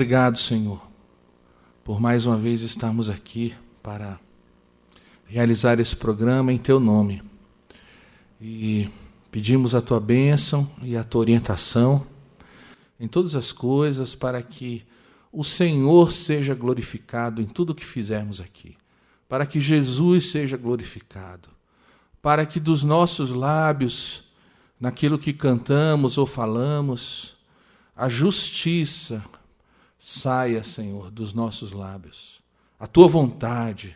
obrigado, Senhor, por mais uma vez estarmos aqui para realizar esse programa em Teu nome. E pedimos a Tua bênção e a Tua orientação em todas as coisas para que o Senhor seja glorificado em tudo o que fizermos aqui, para que Jesus seja glorificado, para que dos nossos lábios, naquilo que cantamos ou falamos, a justiça saia, Senhor, dos nossos lábios, a Tua vontade,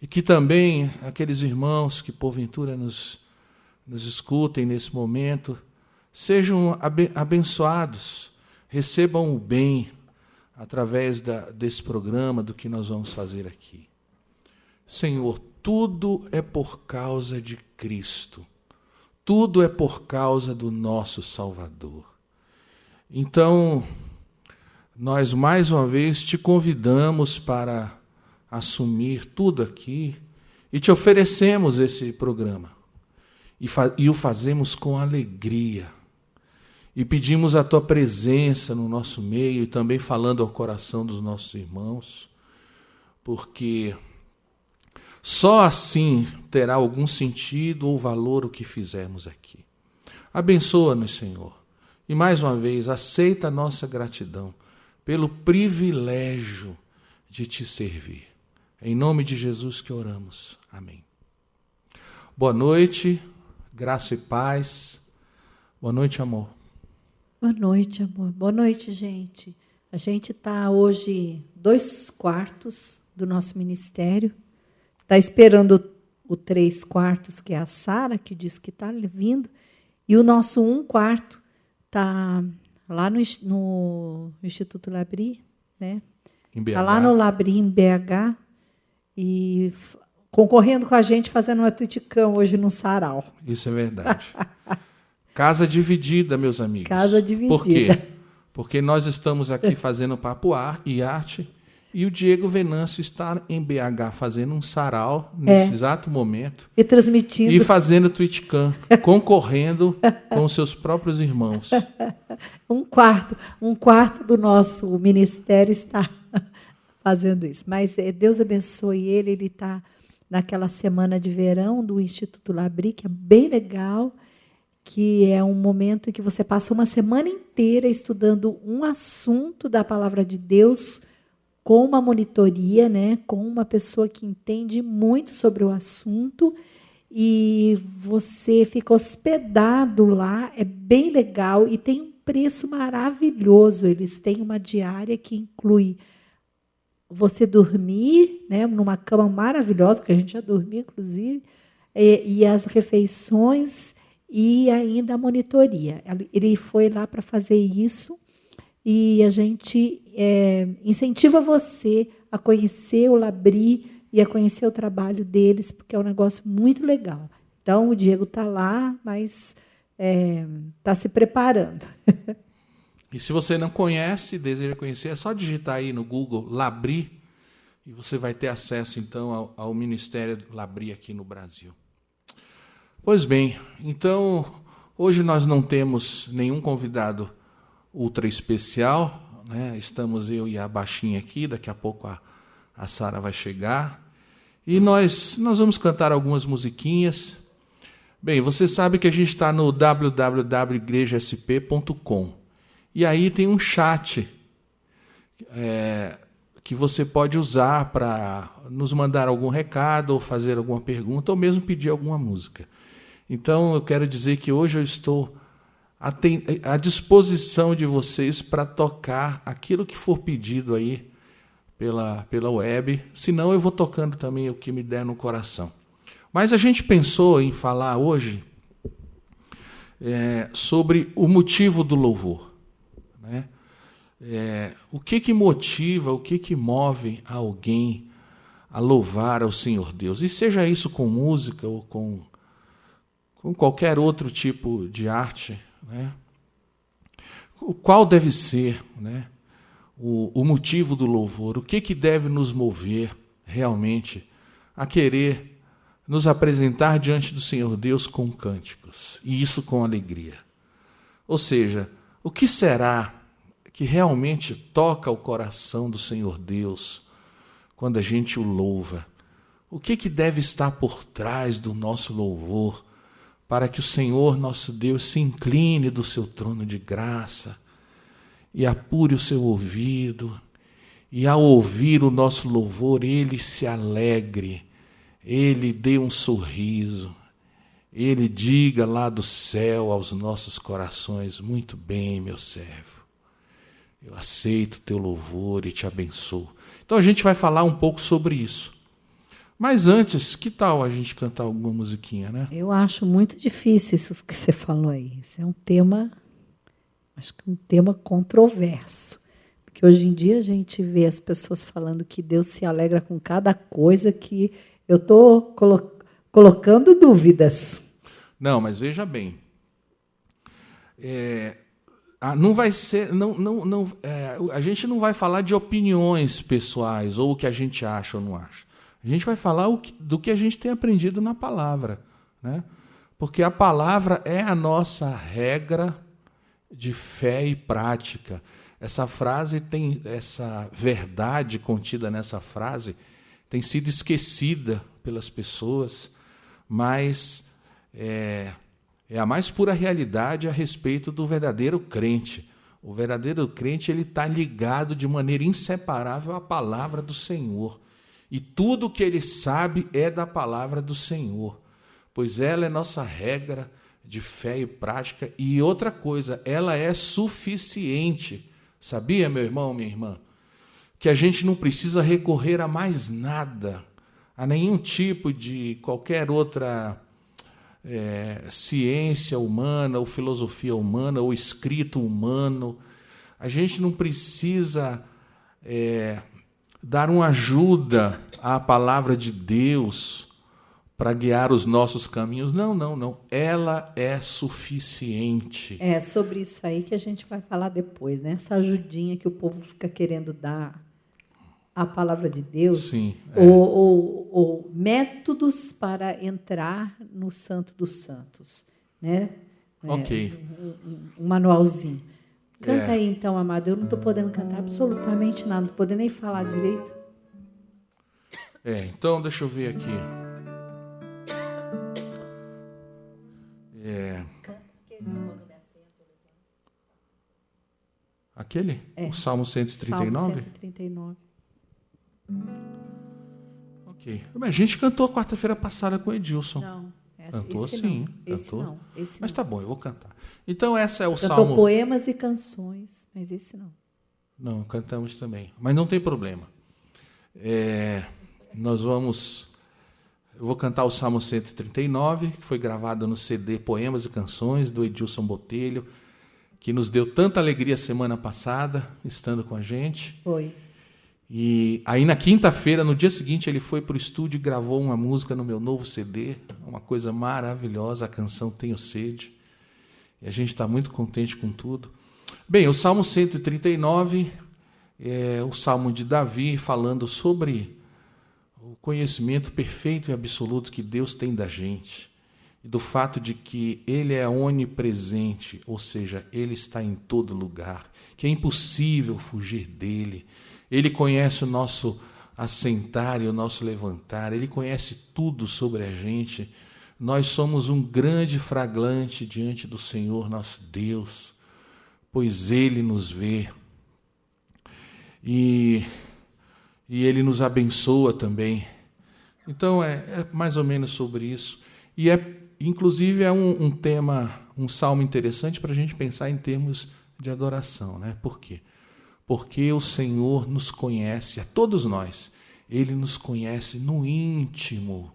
e que também aqueles irmãos que porventura nos escutem nesse momento sejam abençoados, recebam o bem através desse programa, do que nós vamos fazer aqui. Senhor, tudo é por causa de Cristo, tudo é por causa do nosso Salvador. Então, nós mais uma vez te convidamos para assumir tudo aqui e te oferecemos esse programa. E o fazemos com alegria. E pedimos a Tua presença no nosso meio e também falando ao coração dos nossos irmãos, porque só assim terá algum sentido ou valor o que fizermos aqui. Abençoa-nos, Senhor. E mais uma vez, aceita a nossa gratidão pelo privilégio de Te servir. Em nome de Jesus que oramos. Amém. Boa noite, graça e paz. Boa noite, amor. Boa noite, amor. Boa noite, gente. A gente está hoje 2/4 do nosso ministério. Está esperando o 3/4, que é a Sara, que diz que está vindo. E o nosso 1/4 está lá no Instituto Labri, né? Está lá no Labri, em BH, e concorrendo com a gente, fazendo uma tuiticão hoje no sarau. Isso é verdade. Casa dividida, meus amigos. Casa dividida. Por quê? Porque nós estamos aqui fazendo papo e arte, e o Diego Venâncio está em BH fazendo um sarau nesse exato momento. E transmitindo. E fazendo Twitchcam, concorrendo com os seus próprios irmãos. Um quarto do nosso ministério está fazendo isso. Mas Deus abençoe ele está naquela semana de verão do Instituto Labri, que é bem legal, que é um momento em que você passa uma semana inteira estudando um assunto da palavra de Deus, com uma monitoria, né, com uma pessoa que entende muito sobre o assunto, e você fica hospedado lá, é bem legal e tem um preço maravilhoso. Eles têm uma diária que inclui você dormir, né, numa cama maravilhosa, que a gente já dormiu, inclusive, e as refeições e ainda a monitoria. Ele foi lá para fazer isso. E a gente incentiva você a conhecer o Labri e a conhecer o trabalho deles, porque é um negócio muito legal. Então, o Diego está lá, mas está se preparando. E se você não conhece, deseja conhecer, é só digitar aí no Google Labri, e você vai ter acesso, então, ao Ministério Labri aqui no Brasil. Pois bem, então, hoje nós não temos nenhum convidado ultra especial, né? Estamos eu e a baixinha aqui, daqui a pouco a Sara vai chegar, e nós vamos cantar algumas musiquinhas. Bem, você sabe que a gente está no www.igrejasp.com, e aí tem um chat que você pode usar para nos mandar algum recado, ou fazer alguma pergunta, ou mesmo pedir alguma música. Então, eu quero dizer que hoje eu estou à disposição de vocês para tocar aquilo que for pedido aí pela web, senão eu vou tocando também o que me der no coração. Mas a gente pensou em falar hoje sobre o motivo do louvor, né? O que motiva, o que move alguém a louvar ao Senhor Deus, e seja isso com música ou com qualquer outro tipo de arte, né? Qual deve ser, né, o motivo do louvor? O que deve nos mover realmente a querer nos apresentar diante do Senhor Deus com cânticos, e isso com alegria? Ou seja, o que será que realmente toca o coração do Senhor Deus quando a gente o louva? O que deve estar por trás do nosso louvor para que o Senhor nosso Deus se incline do seu trono de graça e apure o seu ouvido, e ao ouvir o nosso louvor, Ele se alegre, Ele dê um sorriso, Ele diga lá do céu aos nossos corações: muito bem, meu servo, eu aceito o teu louvor e te abençoo. Então a gente vai falar um pouco sobre isso. Mas antes, que tal a gente cantar alguma musiquinha, né? Eu acho muito difícil isso que você falou aí. Isso é um tema, acho que um tema controverso. Porque hoje em dia a gente vê as pessoas falando que Deus se alegra com cada coisa, que eu estou colocando dúvidas. Não, mas veja bem. Não vai ser, a gente não vai falar de opiniões pessoais ou o que a gente acha ou não acha. A gente vai falar do que a gente tem aprendido na palavra, né? Porque a palavra é a nossa regra de fé e prática. Essa frase tem, essa verdade contida nessa frase tem sido esquecida pelas pessoas, mas é a mais pura realidade a respeito do verdadeiro crente. O verdadeiro crente, ele está ligado de maneira inseparável à palavra do Senhor. E tudo o que ele sabe é da palavra do Senhor, pois ela é nossa regra de fé e prática. E outra coisa, ela é suficiente. Sabia, meu irmão, minha irmã, que a gente não precisa recorrer a mais nada, a nenhum tipo de qualquer outra ciência humana, ou filosofia humana, ou escrito humano. A gente não precisa dar uma ajuda à palavra de Deus para guiar os nossos caminhos. Não. Ela é suficiente. É sobre isso aí que a gente vai falar depois, né? Essa ajudinha que o povo fica querendo dar à palavra de Deus. Sim. Ou métodos para entrar no Santo dos Santos, né? Ok. Um manualzinho. Canta aí, então, amado. Eu não estou podendo cantar absolutamente nada, não estou podendo nem falar direito. Então, deixa eu ver aqui. Aquele? O Salmo 139? Salmo 139. Ok. Mas a gente cantou quarta-feira passada com o Edilson. Não. Cantou esse sim. Não. Cantou. Esse mas não. tá bom, eu vou cantar. Então, essa é o Cantou Salmo... poemas e canções, mas esse não. Não, cantamos também. Mas não tem problema. Eu vou cantar o Salmo 139, que foi gravado no CD Poemas e Canções, do Edilson Botelho, que nos deu tanta alegria semana passada, estando com a gente. Foi. E aí, na quinta-feira, no dia seguinte, ele foi para o estúdio e gravou uma música no meu novo CD, uma coisa maravilhosa, a canção Tenho Sede. E a gente está muito contente com tudo. Bem, o Salmo 139 é o Salmo de Davi, falando sobre o conhecimento perfeito e absoluto que Deus tem da gente, e do fato de que Ele é onipresente, ou seja, Ele está em todo lugar, que é impossível fugir dEle. Ele conhece o nosso assentar e o nosso levantar, Ele conhece tudo sobre a gente. Nós somos um grande flagrante diante do Senhor nosso Deus, pois Ele nos vê. E Ele nos abençoa também. Então, é mais ou menos sobre isso. E, inclusive, é um tema, um salmo interessante para a gente pensar em termos de adoração, né? Por quê? Porque o Senhor nos conhece, a todos nós. Ele nos conhece no íntimo.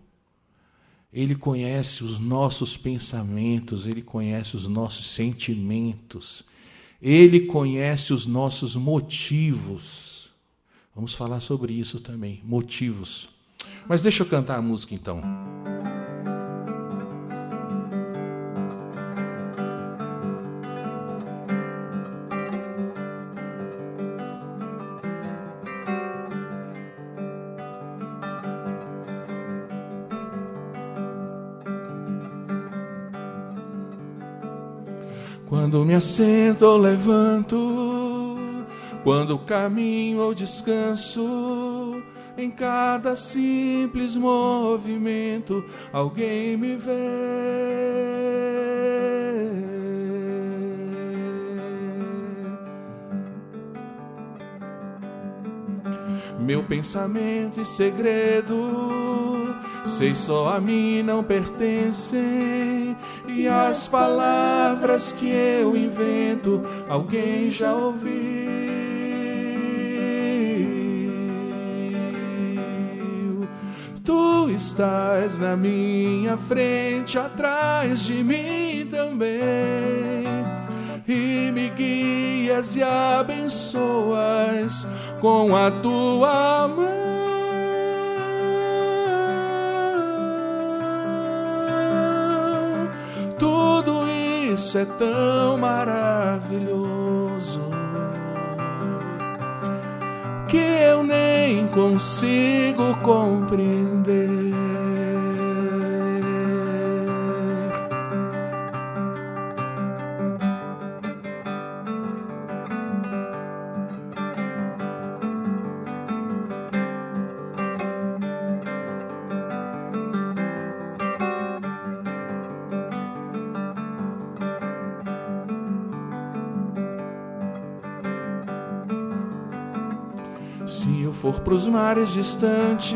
Ele conhece os nossos pensamentos, Ele conhece os nossos sentimentos. Ele conhece os nossos motivos. Vamos falar sobre isso também, motivos. Mas deixa eu cantar a música então. Quando me assento ou levanto, Quando caminho ou descanso, em cada simples movimento, alguém me vê. Meu pensamento e segredo, sei só a mim não pertencem, e as palavras que eu invento, alguém já ouviu. Tu estás na minha frente, atrás de mim também, e me guias e abençoas com a tua mão. Tudo isso é tão maravilhoso que eu nem consigo compreender. Se eu for pros mares distantes,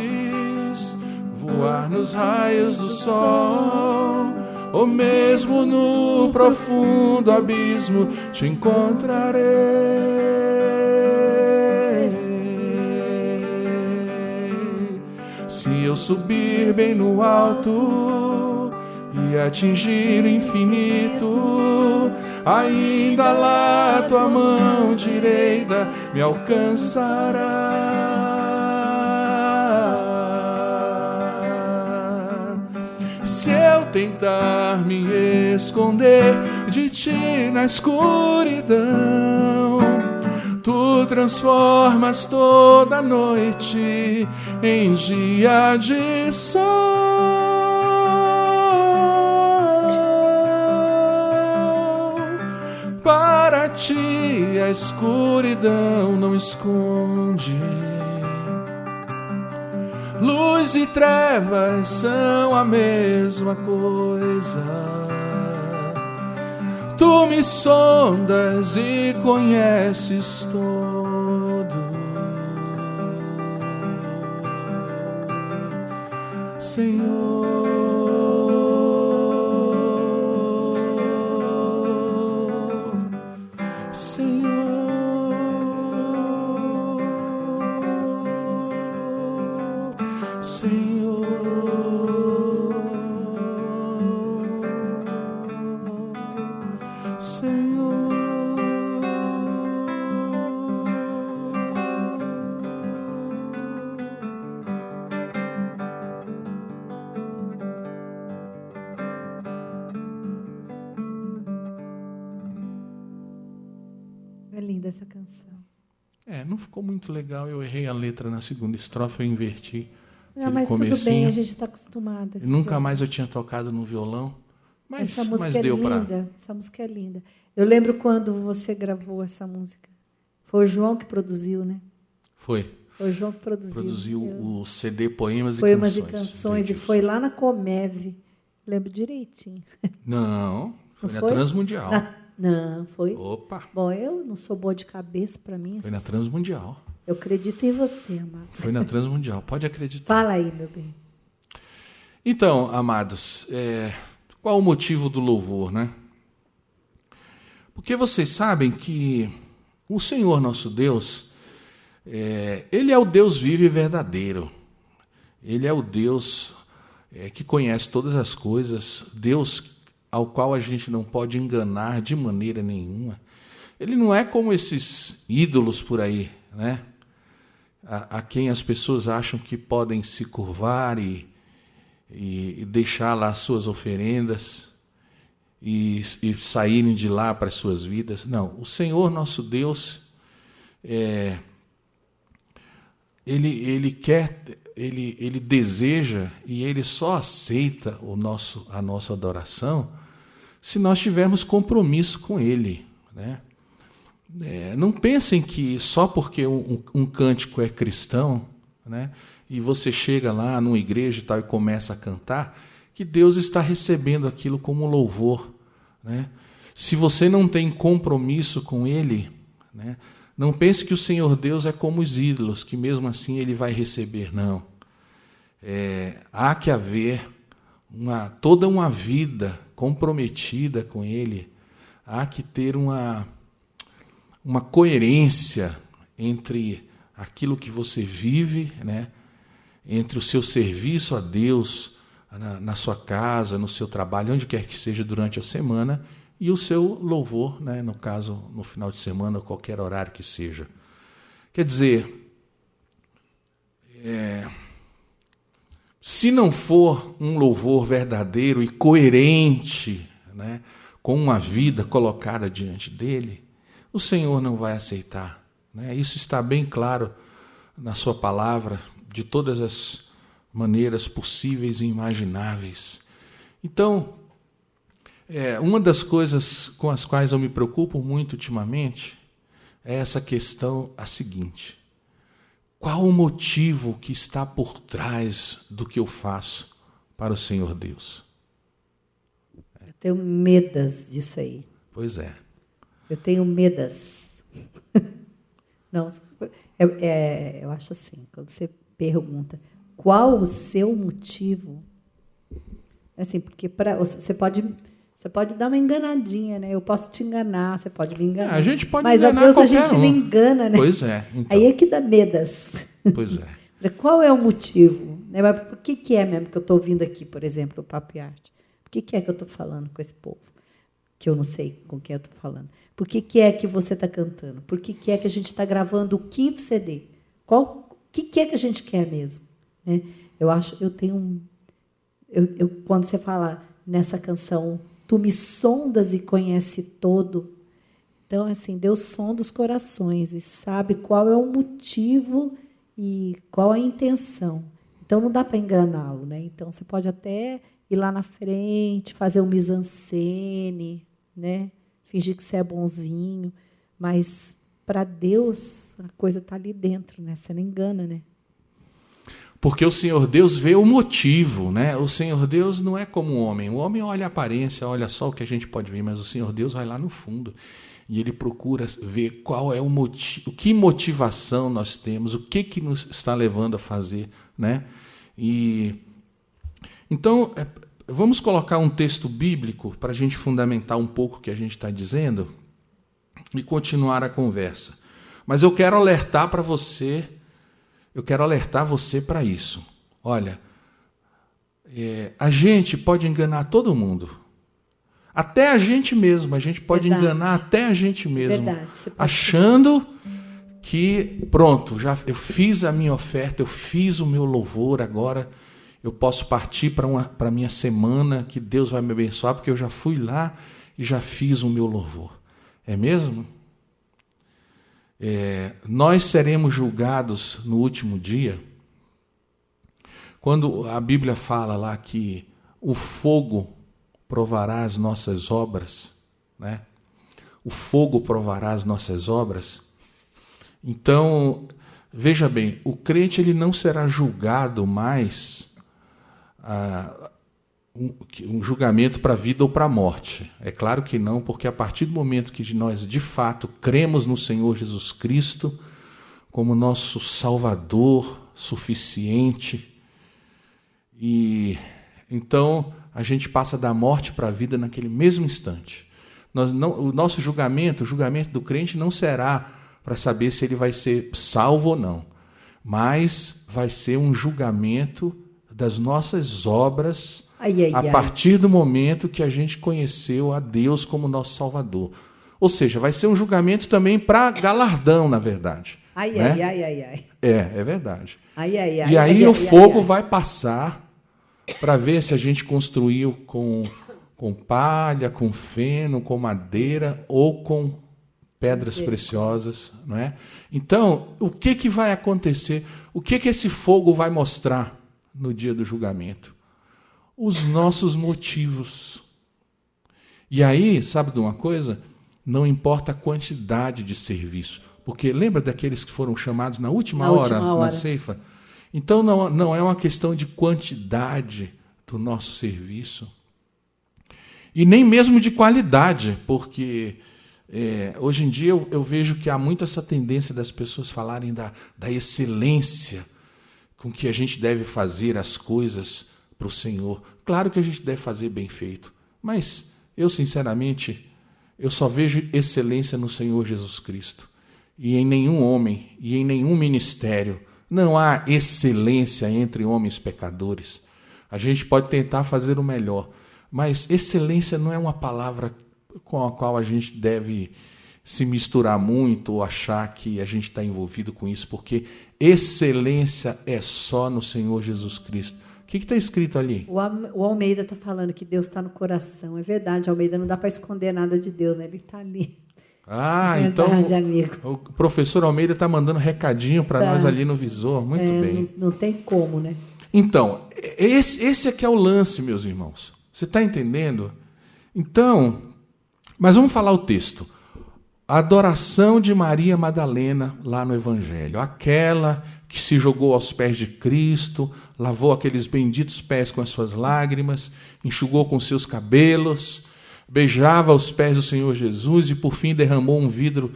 voar nos raios do sol, ou mesmo no profundo abismo, te encontrarei. Se eu subir bem no alto e atingir o infinito, ainda lá tua mão direita me alcançará. Se eu tentar me esconder de ti na escuridão, tu transformas toda noite em dia de sol. Para ti a escuridão não esconde. Luz e trevas são a mesma coisa. Tu me sondas e conheces todo. Senhor, essa canção. Não ficou muito legal. Eu errei a letra na segunda estrofe, eu inverti. Não, mas tudo bem, a gente está acostumada. Nunca mais eu tinha tocado no violão, mas deu para. Essa música é linda. Eu lembro quando você gravou essa música. Foi o João que produziu, né? Foi. Foi o João que produziu. Produziu o CD Poemas e Canções. E foi lá na Comeve. Lembro direitinho. Não, foi na Transmundial. Não, foi. Opa! Bom, eu não sou boa de cabeça, para mim. Foi na Transmundial. Eu acredito em você, amado. Foi na Transmundial, pode acreditar. Fala aí, meu bem. Então, amados, qual o motivo do louvor, né? Porque vocês sabem que o Senhor nosso Deus, Ele é o Deus vivo e verdadeiro. Ele é o Deus que conhece todas as coisas, Deus ao qual a gente não pode enganar de maneira nenhuma. Ele não é como esses ídolos por aí, né? A quem as pessoas acham que podem se curvar e deixar lá suas oferendas e saírem de lá para as suas vidas. Não, o Senhor nosso Deus, Ele quer, Ele deseja e Ele só aceita a nossa adoração se nós tivermos compromisso com Ele, né? não pensem que só porque um cântico é cristão, né, e você chega lá numa igreja e tal e começa a cantar, que Deus está recebendo aquilo como louvor, né? Se você não tem compromisso com Ele, né, não pense que o Senhor Deus é como os ídolos, que mesmo assim Ele vai receber, não. Há que haver toda uma vida comprometida com Ele, há que ter uma coerência entre aquilo que você vive, né, entre o seu serviço a Deus na sua casa, no seu trabalho, onde quer que seja durante a semana, e o seu louvor, né, no caso, no final de semana, ou qualquer horário que seja. Quer dizer, se não for um louvor verdadeiro e coerente, né, com uma vida colocada diante dele, o Senhor não vai aceitar, né? Isso está bem claro na sua palavra, de todas as maneiras possíveis e imagináveis. Então, uma das coisas com as quais eu me preocupo muito ultimamente é essa questão, a seguinte: qual o motivo que está por trás do que eu faço para o Senhor Deus? Eu tenho medas disso aí. Pois é. Eu tenho medas. Não, eu acho assim, quando você pergunta qual o seu motivo, assim, porque você pode dar uma enganadinha, né? Eu posso te enganar, você pode me enganar. A gente pode mas enganar a Deus a qualquer gente um. não engana, né? Pois é. Então. Aí é que dá medas. Pois é. Qual é o motivo? Né? Mas por que é mesmo que eu estou ouvindo aqui, por exemplo, o Papo e Arte? Por que é que eu estou falando com esse povo? Que eu não sei com quem eu estou falando. Por que é que você está cantando? Por que é que a gente está gravando o 5º CD? O que é que a gente quer mesmo? Né? Quando você fala nessa canção, tu me sondas e conhece todo. Então, assim, Deus sonda os corações e sabe qual é o motivo e qual a intenção. Então, não dá para enganá-lo, né? Então, você pode até ir lá na frente, fazer um mise-en-scène, né? Fingir que você é bonzinho, mas para Deus a coisa está ali dentro, né? Você não engana, né? Porque o Senhor Deus vê o motivo, né? O Senhor Deus não é como o homem. O homem olha a aparência, olha só o que a gente pode ver, mas o Senhor Deus vai lá no fundo e Ele procura ver qual é o motivo, que motivação nós temos, o que nos está levando a fazer, né? Então, vamos colocar um texto bíblico para a gente fundamentar um pouco o que a gente está dizendo e continuar a conversa. Mas eu quero alertar você para isso. Olha, a gente pode enganar todo mundo. Até a gente mesmo. A gente pode enganar até a gente mesmo. Achando que, pronto, eu fiz a minha oferta, eu fiz o meu louvor, agora eu posso partir para a minha semana, que Deus vai me abençoar, porque eu já fui lá e já fiz o meu louvor. É mesmo? Nós seremos julgados no último dia, quando a Bíblia fala lá que o fogo provará as nossas obras, né? O fogo provará as nossas obras. Então, veja bem, o crente ele não será julgado mais um julgamento para a vida ou para a morte. É claro que não, porque a partir do momento que nós, de fato, cremos no Senhor Jesus Cristo como nosso Salvador suficiente, e então a gente passa da morte para a vida naquele mesmo instante. O nosso julgamento, o julgamento do crente não será para saber se ele vai ser salvo ou não, mas vai ser um julgamento das nossas obras a partir do momento que a gente conheceu a Deus como nosso Salvador. Ou seja, vai ser um julgamento também para galardão, na verdade. É verdade. E aí o fogo vai passar para ver se a gente construiu com palha, com feno, com madeira ou com pedras preciosas, não é? Então, o que vai acontecer? O que esse fogo vai mostrar no dia do julgamento? Os nossos motivos. E aí, sabe de uma coisa? não importa a quantidade de serviço. Porque lembra daqueles que foram chamados na última hora na ceifa? Então não é uma questão de quantidade do nosso serviço. E nem mesmo de qualidade, porque hoje em dia eu vejo que há muito essa tendência das pessoas falarem da excelência com que a gente deve fazer as coisas para o Senhor. Claro que a gente deve fazer bem feito, mas eu, sinceramente, eu só vejo excelência no Senhor Jesus Cristo. E em nenhum homem, e em nenhum ministério, não há excelência entre homens pecadores. A gente pode tentar fazer o melhor, mas excelência não é uma palavra com a qual a gente deve se misturar muito ou achar que a gente está envolvido com isso, porque excelência é só no Senhor Jesus Cristo. O que está escrito ali? O Almeida está falando que Deus está no coração. É verdade, Almeida, não dá para esconder nada de Deus, né? Ele está ali. Ah, é verdade, então amigo. O professor Almeida está mandando recadinho para nós ali no visor. Muito bem. Não tem como, né? Então, esse aqui é o lance, meus irmãos. Você está entendendo? Então, mas vamos falar o texto. A adoração de Maria Madalena lá no Evangelho. Aquela que se jogou aos pés de Cristo, lavou aqueles benditos pés com as suas lágrimas, enxugou com seus cabelos, beijava os pés do Senhor Jesus e, por fim, derramou um vidro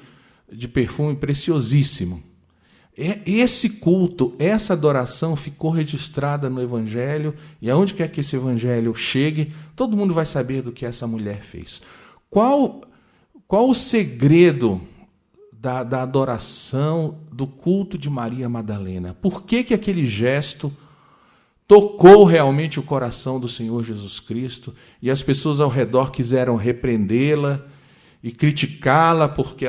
de perfume preciosíssimo. Esse culto, essa adoração ficou registrada no Evangelho, e aonde quer que esse Evangelho chegue, todo mundo vai saber do que essa mulher fez. Qual o segredo da adoração, do culto de Maria Madalena? Por que aquele gesto tocou realmente o coração do Senhor Jesus Cristo e as pessoas ao redor quiseram repreendê-la e criticá-la porque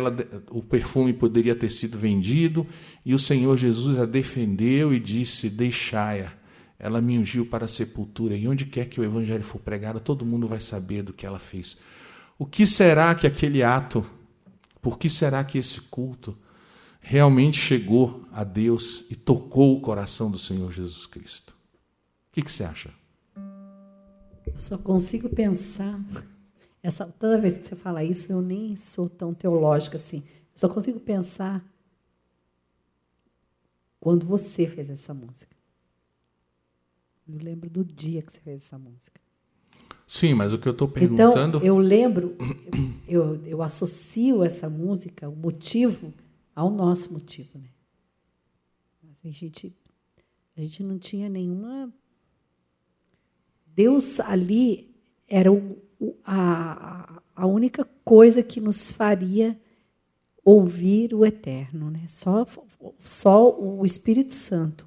o perfume poderia ter sido vendido, e o Senhor Jesus a defendeu e disse: deixai-a, ela me ungiu para a sepultura, e onde quer que o Evangelho for pregado, todo mundo vai saber do que ela fez. O que será que aquele ato, por que será que esse culto realmente chegou a Deus e tocou o coração do Senhor Jesus Cristo? O que você acha? Eu só consigo pensar, toda vez que você fala isso, eu nem sou tão teológica assim, eu só consigo pensar quando você fez essa música. Eu lembro do dia que você fez essa música. Sim, mas o que eu estou perguntando... Então, eu lembro, eu associo essa música, o motivo, ao nosso motivo. Né? A gente não tinha nenhuma... Deus ali era a única coisa que nos faria ouvir o Eterno. Né? Só o Espírito Santo,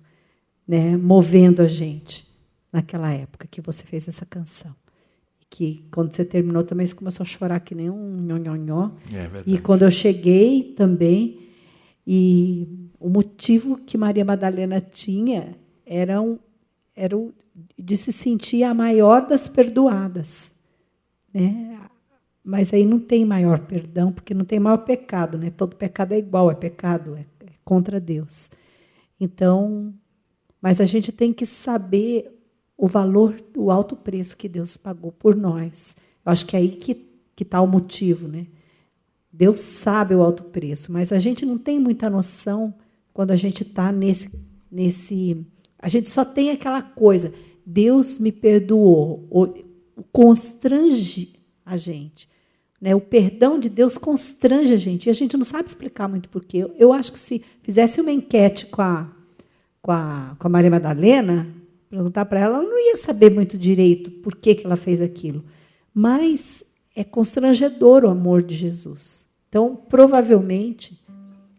né, movendo a gente naquela época que você fez essa canção. Que quando você terminou também você começou a chorar que nem um nhonhonhó. É verdade. E quando eu cheguei também, e o motivo que Maria Madalena tinha era o de se sentir a maior das perdoadas. Né? Mas aí não tem maior perdão, porque não tem maior pecado. Né? Todo pecado é igual, é pecado, é contra Deus. Então, mas a gente tem que saber o valor, o alto preço que Deus pagou por nós. Eu acho que é aí que está o motivo. Né? Deus sabe o alto preço, mas a gente não tem muita noção quando a gente está nesse... A gente só tem aquela coisa, Deus me perdoou, constrange a gente. Né? O perdão de Deus constrange a gente, e a gente não sabe explicar muito porquê. Eu acho que se fizesse uma enquete com a Maria Madalena, perguntar para ela, ela não ia saber muito direito por que ela fez aquilo. Mas é constrangedor o amor de Jesus. Então, provavelmente,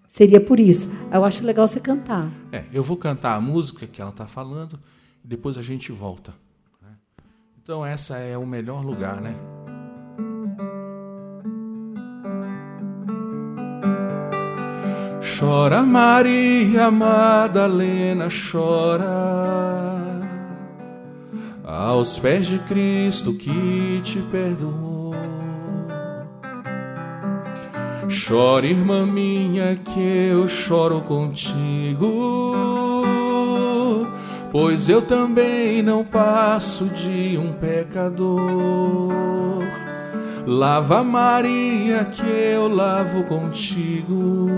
seria por isso. Eu acho legal você cantar. Eu vou cantar a música que ela está falando e depois a gente volta. Né? Então, essa é o melhor lugar, né? Chora Maria Madalena, chora aos pés de Cristo que te perdoou. Chora, irmã minha, que eu choro contigo, pois eu também não passo de um pecador. Lava, Maria, que eu lavo contigo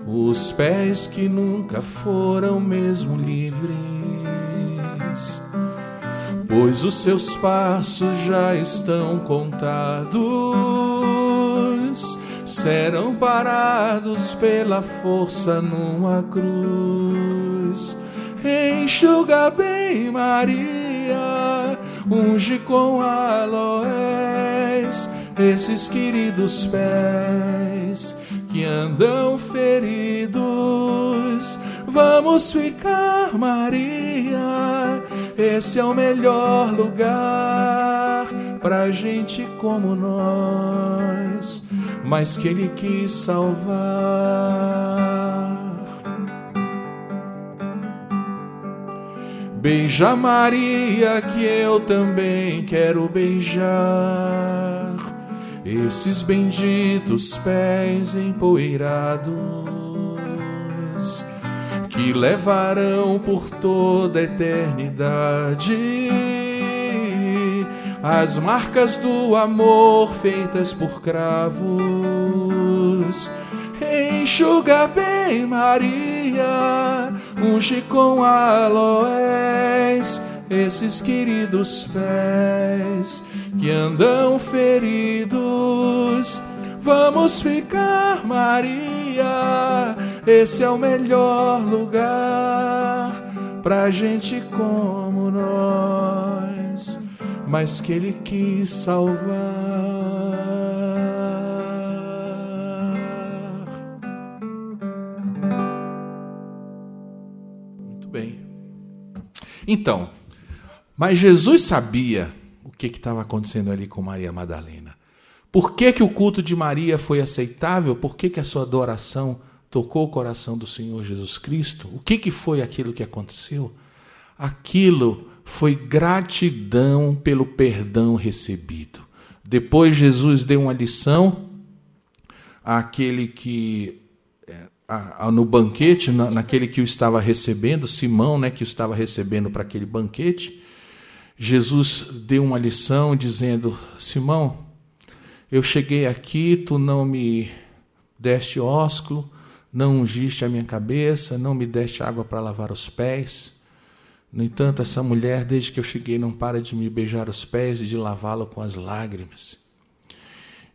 os pés que nunca foram mesmo livres, pois os seus passos já estão contados, serão parados pela força numa cruz. Enxuga bem, Maria, unge com aloés esses queridos pés que andam feridos. Vamos ficar, Maria, esse é o melhor lugar pra gente como nós, mas que Ele quis salvar. Beija, Maria, que eu também quero beijar esses benditos pés empoeirados que levarão por toda a eternidade as marcas do amor feitas por cravos. Enxuga bem, Maria, unge com aloés esses queridos pés que andam feridos. Vamos ficar, Maria, esse é o melhor lugar pra gente como nós, mas que Ele quis salvar. Muito bem. Então, mas Jesus sabia o que estava acontecendo ali com Maria Madalena. Por que o culto de Maria foi aceitável? Por que a sua adoração tocou o coração do Senhor Jesus Cristo? O que foi aquilo que aconteceu? Aquilo foi gratidão pelo perdão recebido. Depois Jesus deu uma lição àquele que, no banquete, naquele que o estava recebendo, Simão, né, que o estava recebendo para aquele banquete. Jesus deu uma lição dizendo: Simão, eu cheguei aqui, tu não me deste ósculo, não ungiste a minha cabeça, não me deste água para lavar os pés. No entanto, essa mulher, desde que eu cheguei, não para de me beijar os pés e de lavá-lo com as lágrimas.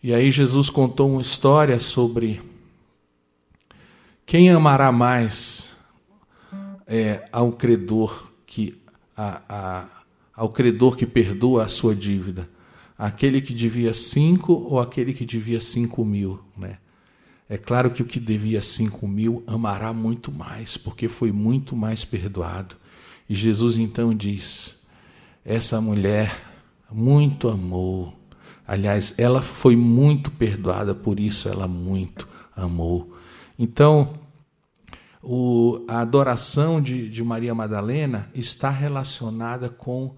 E aí Jesus contou uma história sobre quem amará mais ao credor que perdoa a sua dívida. Aquele que devia 5 ou aquele que devia 5.000, né? É claro que o que devia 5.000 amará muito mais, porque foi muito mais perdoado. E Jesus então diz: essa mulher muito amou. Aliás, ela foi muito perdoada, por isso ela muito amou. Então, a adoração de Maria Madalena está relacionada com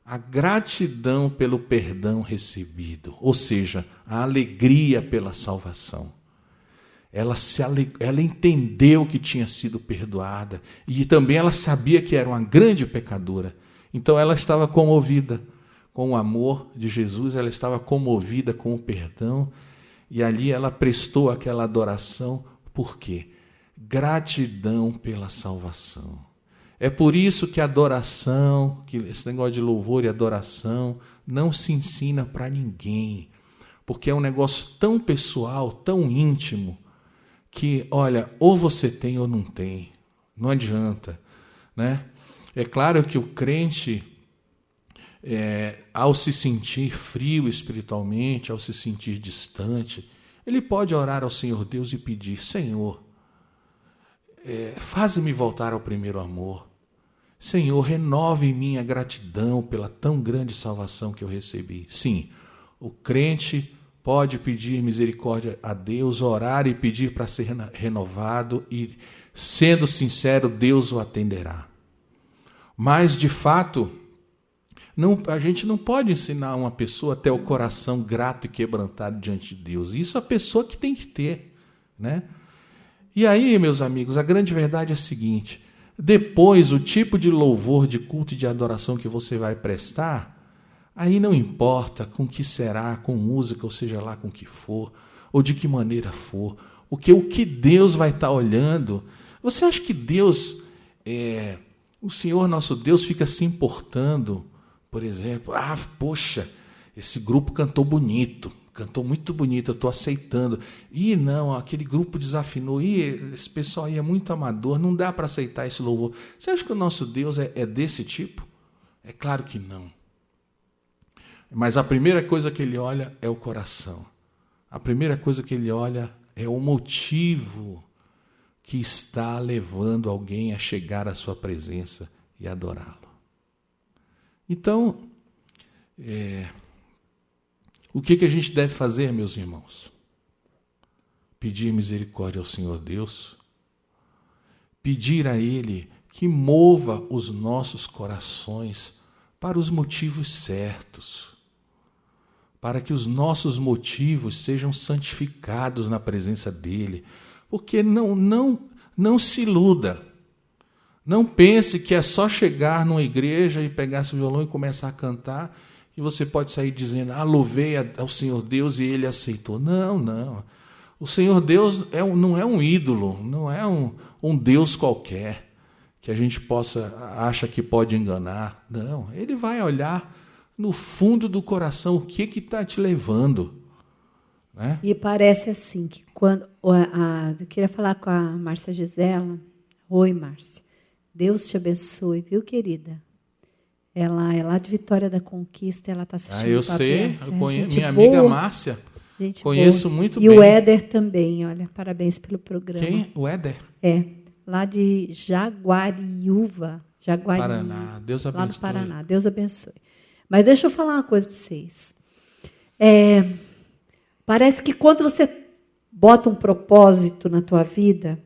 a gratidão pelo perdão recebido, ou seja, a alegria pela salvação. Ela entendeu que tinha sido perdoada e também ela sabia que era uma grande pecadora. Então ela estava comovida com o amor de Jesus, ela estava comovida com o perdão e ali ela prestou aquela adoração. Por quê? Gratidão pela salvação. É por isso que a adoração, que esse negócio de louvor e adoração não se ensina para ninguém, porque é um negócio tão pessoal, tão íntimo, que, olha, ou você tem ou não tem, não adianta, né? É claro que o crente, ao se sentir frio espiritualmente, ao se sentir distante, ele pode orar ao Senhor Deus e pedir: Senhor, faz-me voltar ao primeiro amor. Senhor, renove em mim a gratidão pela tão grande salvação que eu recebi. Sim, o crente pode pedir misericórdia a Deus, orar e pedir para ser renovado e, sendo sincero, Deus o atenderá. Mas, de fato, a gente não pode ensinar uma pessoa a ter o coração grato e quebrantado diante de Deus. Isso é a pessoa que tem que ter, né? E aí, meus amigos, a grande verdade é a seguinte: depois, o tipo de louvor, de culto e de adoração que você vai prestar aí não importa com que será, com música, ou seja lá com que for, ou de que maneira for, o que Deus vai estar olhando. Você acha que Deus, o Senhor nosso Deus, fica se importando, por exemplo, poxa, esse grupo cantou bonito, cantou muito bonito, eu estou aceitando. Ih, não, aquele grupo desafinou, esse pessoal aí é muito amador, não dá para aceitar esse louvor. Você acha que o nosso Deus é desse tipo? É claro que não. Mas a primeira coisa que ele olha é o coração. A primeira coisa que ele olha é o motivo que está levando alguém a chegar à sua presença e adorá-lo. Então, o que a gente deve fazer, meus irmãos? Pedir misericórdia ao Senhor Deus, pedir a Ele que mova os nossos corações para os motivos certos, para que os nossos motivos sejam santificados na presença dEle. Porque não se iluda. Não pense que é só chegar numa igreja e pegar seu violão e começar a cantar e você pode sair dizendo, louvei ao Senhor Deus e Ele aceitou. Não. O Senhor Deus não é um ídolo, não é um Deus qualquer que a gente acha que pode enganar. Não, Ele vai olhar no fundo do coração o que está te levando. Né? E parece assim, que quando... eu queria falar com a Márcia Gisela. Oi, Márcia. Deus te abençoe, viu, querida? Ela é lá de Vitória da Conquista, ela está assistindo. Eu sei, eu conheço minha boa, amiga Márcia. Gente conheço boa. muito e bem. E o Éder também, olha, parabéns pelo programa. Quem? O Éder? Lá de Jaguariúva. Paraná, Deus abençoe. Lá do Paraná, Deus abençoe. Mas deixa eu falar uma coisa para vocês. Parece que quando você bota um propósito na tua vida,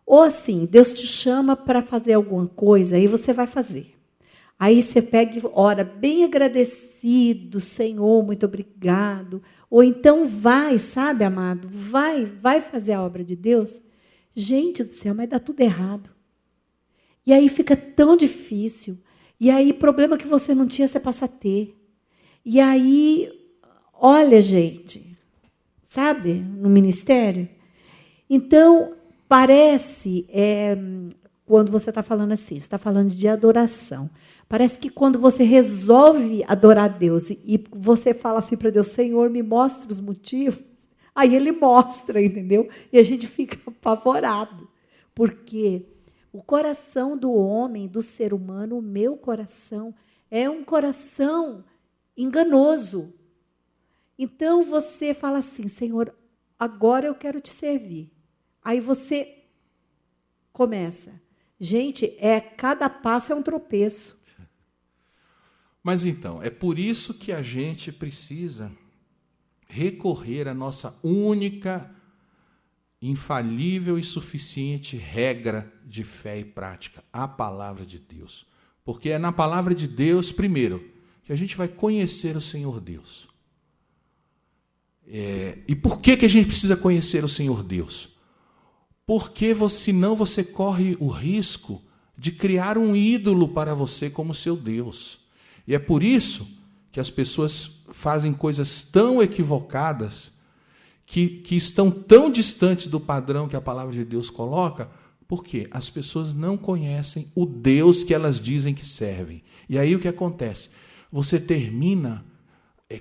ou assim, Deus te chama para fazer alguma coisa, aí você vai fazer. Aí você pega e ora bem agradecido, Senhor, muito obrigado. Ou então vai, sabe, amado, vai fazer a obra de Deus. Gente do céu, mas dá tudo errado. E aí fica tão difícil. E aí problema que você não tinha, você passa a ter. E aí, olha, gente, sabe, no ministério. Então, parece, quando você está falando assim, você está falando de adoração. Parece que quando você resolve adorar a Deus e você fala assim para Deus, Senhor, me mostra os motivos, aí Ele mostra, entendeu? E a gente fica apavorado. Porque o coração do homem, do ser humano, o meu coração, é um coração enganoso. Então você fala assim, Senhor, agora eu quero te servir. Aí você começa. Gente, cada passo é um tropeço. Mas então, é por isso que a gente precisa recorrer à nossa única, infalível e suficiente regra de fé e prática, a palavra de Deus. Porque é na palavra de Deus, primeiro, que a gente vai conhecer o Senhor Deus. E por que a gente precisa conhecer o Senhor Deus? Porque senão você corre o risco de criar um ídolo para você como seu Deus. E é por isso que as pessoas fazem coisas tão equivocadas, que estão tão distantes do padrão que a palavra de Deus coloca, porque as pessoas não conhecem o Deus que elas dizem que servem. E aí o que acontece? Você termina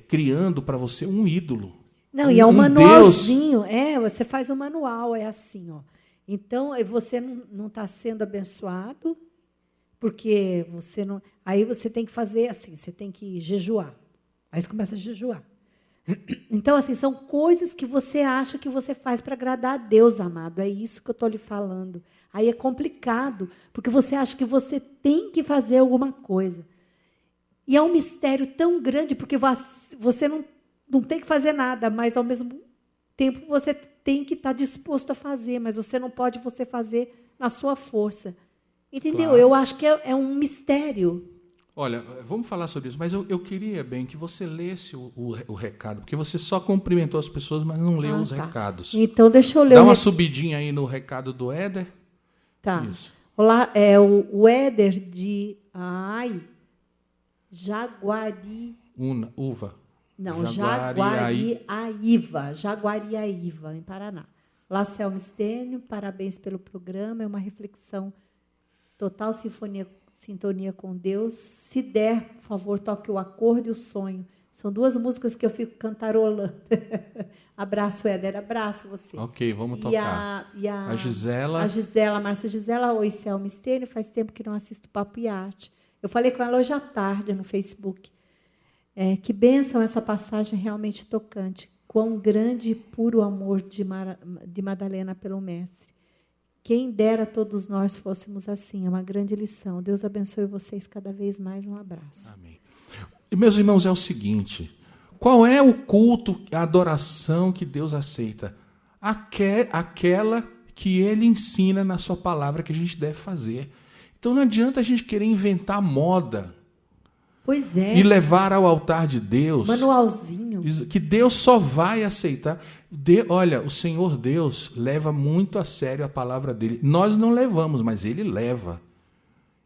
criando para você um ídolo. Não, e é um manualzinho. Você faz um manual, é assim, ó. Então, você não está sendo abençoado, porque você não... Aí você tem que fazer assim, você tem que jejuar. Aí você começa a jejuar. Então, assim, são coisas que você acha que você faz para agradar a Deus, amado. É isso que eu estou lhe falando. Aí é complicado, porque você acha que você tem que fazer alguma coisa. E é um mistério tão grande, porque você não tem que fazer nada, mas, ao mesmo tempo, você tem que estar disposto a fazer, mas você não pode fazer na sua força. Entendeu? Claro. Eu acho que é um mistério. Olha, vamos falar sobre isso, mas eu queria, bem, que você lesse o recado, porque você só cumprimentou as pessoas, mas não leu os recados. Então, deixa eu ler. Dá uma subidinha aí no recado do Éder. Tá. Isso. Olá, o Éder de... Uva. Não, Jaguariaíva, em Paraná. Olá, Selma Stênio, parabéns pelo programa, é uma reflexão total, sintonia com Deus. Se der, por favor, toque o Acordo e o Sonho. São 2 músicas que eu fico cantarolando. Abraço, Éder, abraço você. Ok, vamos tocar. A Gisela. A Gisela, Márcia Gisela, oi, Selma Stênio, faz tempo que não assisto Papo e Arte. Eu falei com ela hoje à tarde no Facebook. Que bênção essa passagem realmente tocante. Quão grande e puro amor de Madalena pelo Mestre. Quem dera todos nós fôssemos assim. É uma grande lição. Deus abençoe vocês cada vez mais. Um abraço. Amém. E, meus irmãos, é o seguinte. Qual é o culto, a adoração que Deus aceita? Aquela que Ele ensina na sua palavra que a gente deve fazer. Então não adianta a gente querer inventar moda. Pois é. E levar ao altar de Deus. Manualzinho. Que Deus só vai aceitar. Olha, o Senhor Deus leva muito a sério a palavra dele. Nós não levamos, mas Ele leva.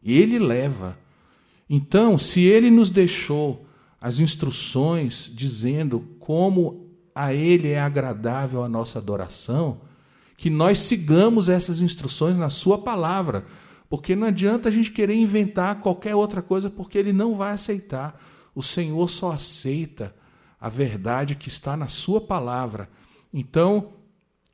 Ele leva. Então, se Ele nos deixou as instruções dizendo como a Ele é agradável a nossa adoração, que nós sigamos essas instruções na sua palavra. Porque não adianta a gente querer inventar qualquer outra coisa, porque Ele não vai aceitar. O Senhor só aceita a verdade que está na sua palavra. Então,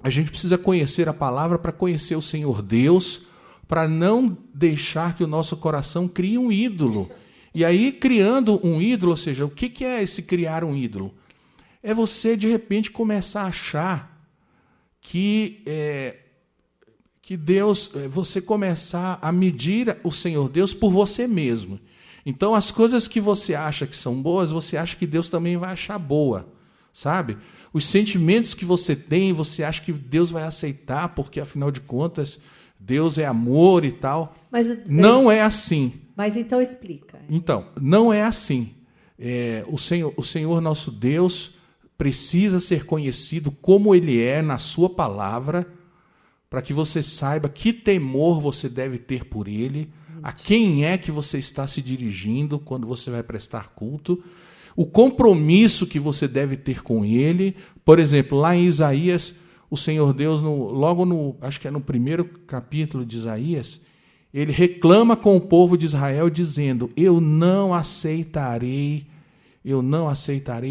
a gente precisa conhecer a palavra para conhecer o Senhor Deus, para não deixar que o nosso coração crie um ídolo. E aí, criando um ídolo, ou seja, o que é esse criar um ídolo? É você, de repente, começar a achar que Deus, você começar a medir o Senhor Deus por você mesmo. Então, as coisas que você acha que são boas, você acha que Deus também vai achar boa, sabe? Os sentimentos que você tem, você acha que Deus vai aceitar, porque, afinal de contas, Deus é amor e tal. Não é assim. Mas então explica. Então, não é assim. O Senhor nosso Deus precisa ser conhecido como Ele é na sua palavra, para que você saiba que temor você deve ter por Ele, a quem é que você está se dirigindo quando você vai prestar culto, o compromisso que você deve ter com Ele. Por exemplo, lá em Isaías, o Senhor Deus, acho que é no 1º capítulo de Isaías, Ele reclama com o povo de Israel dizendo: eu não aceitarei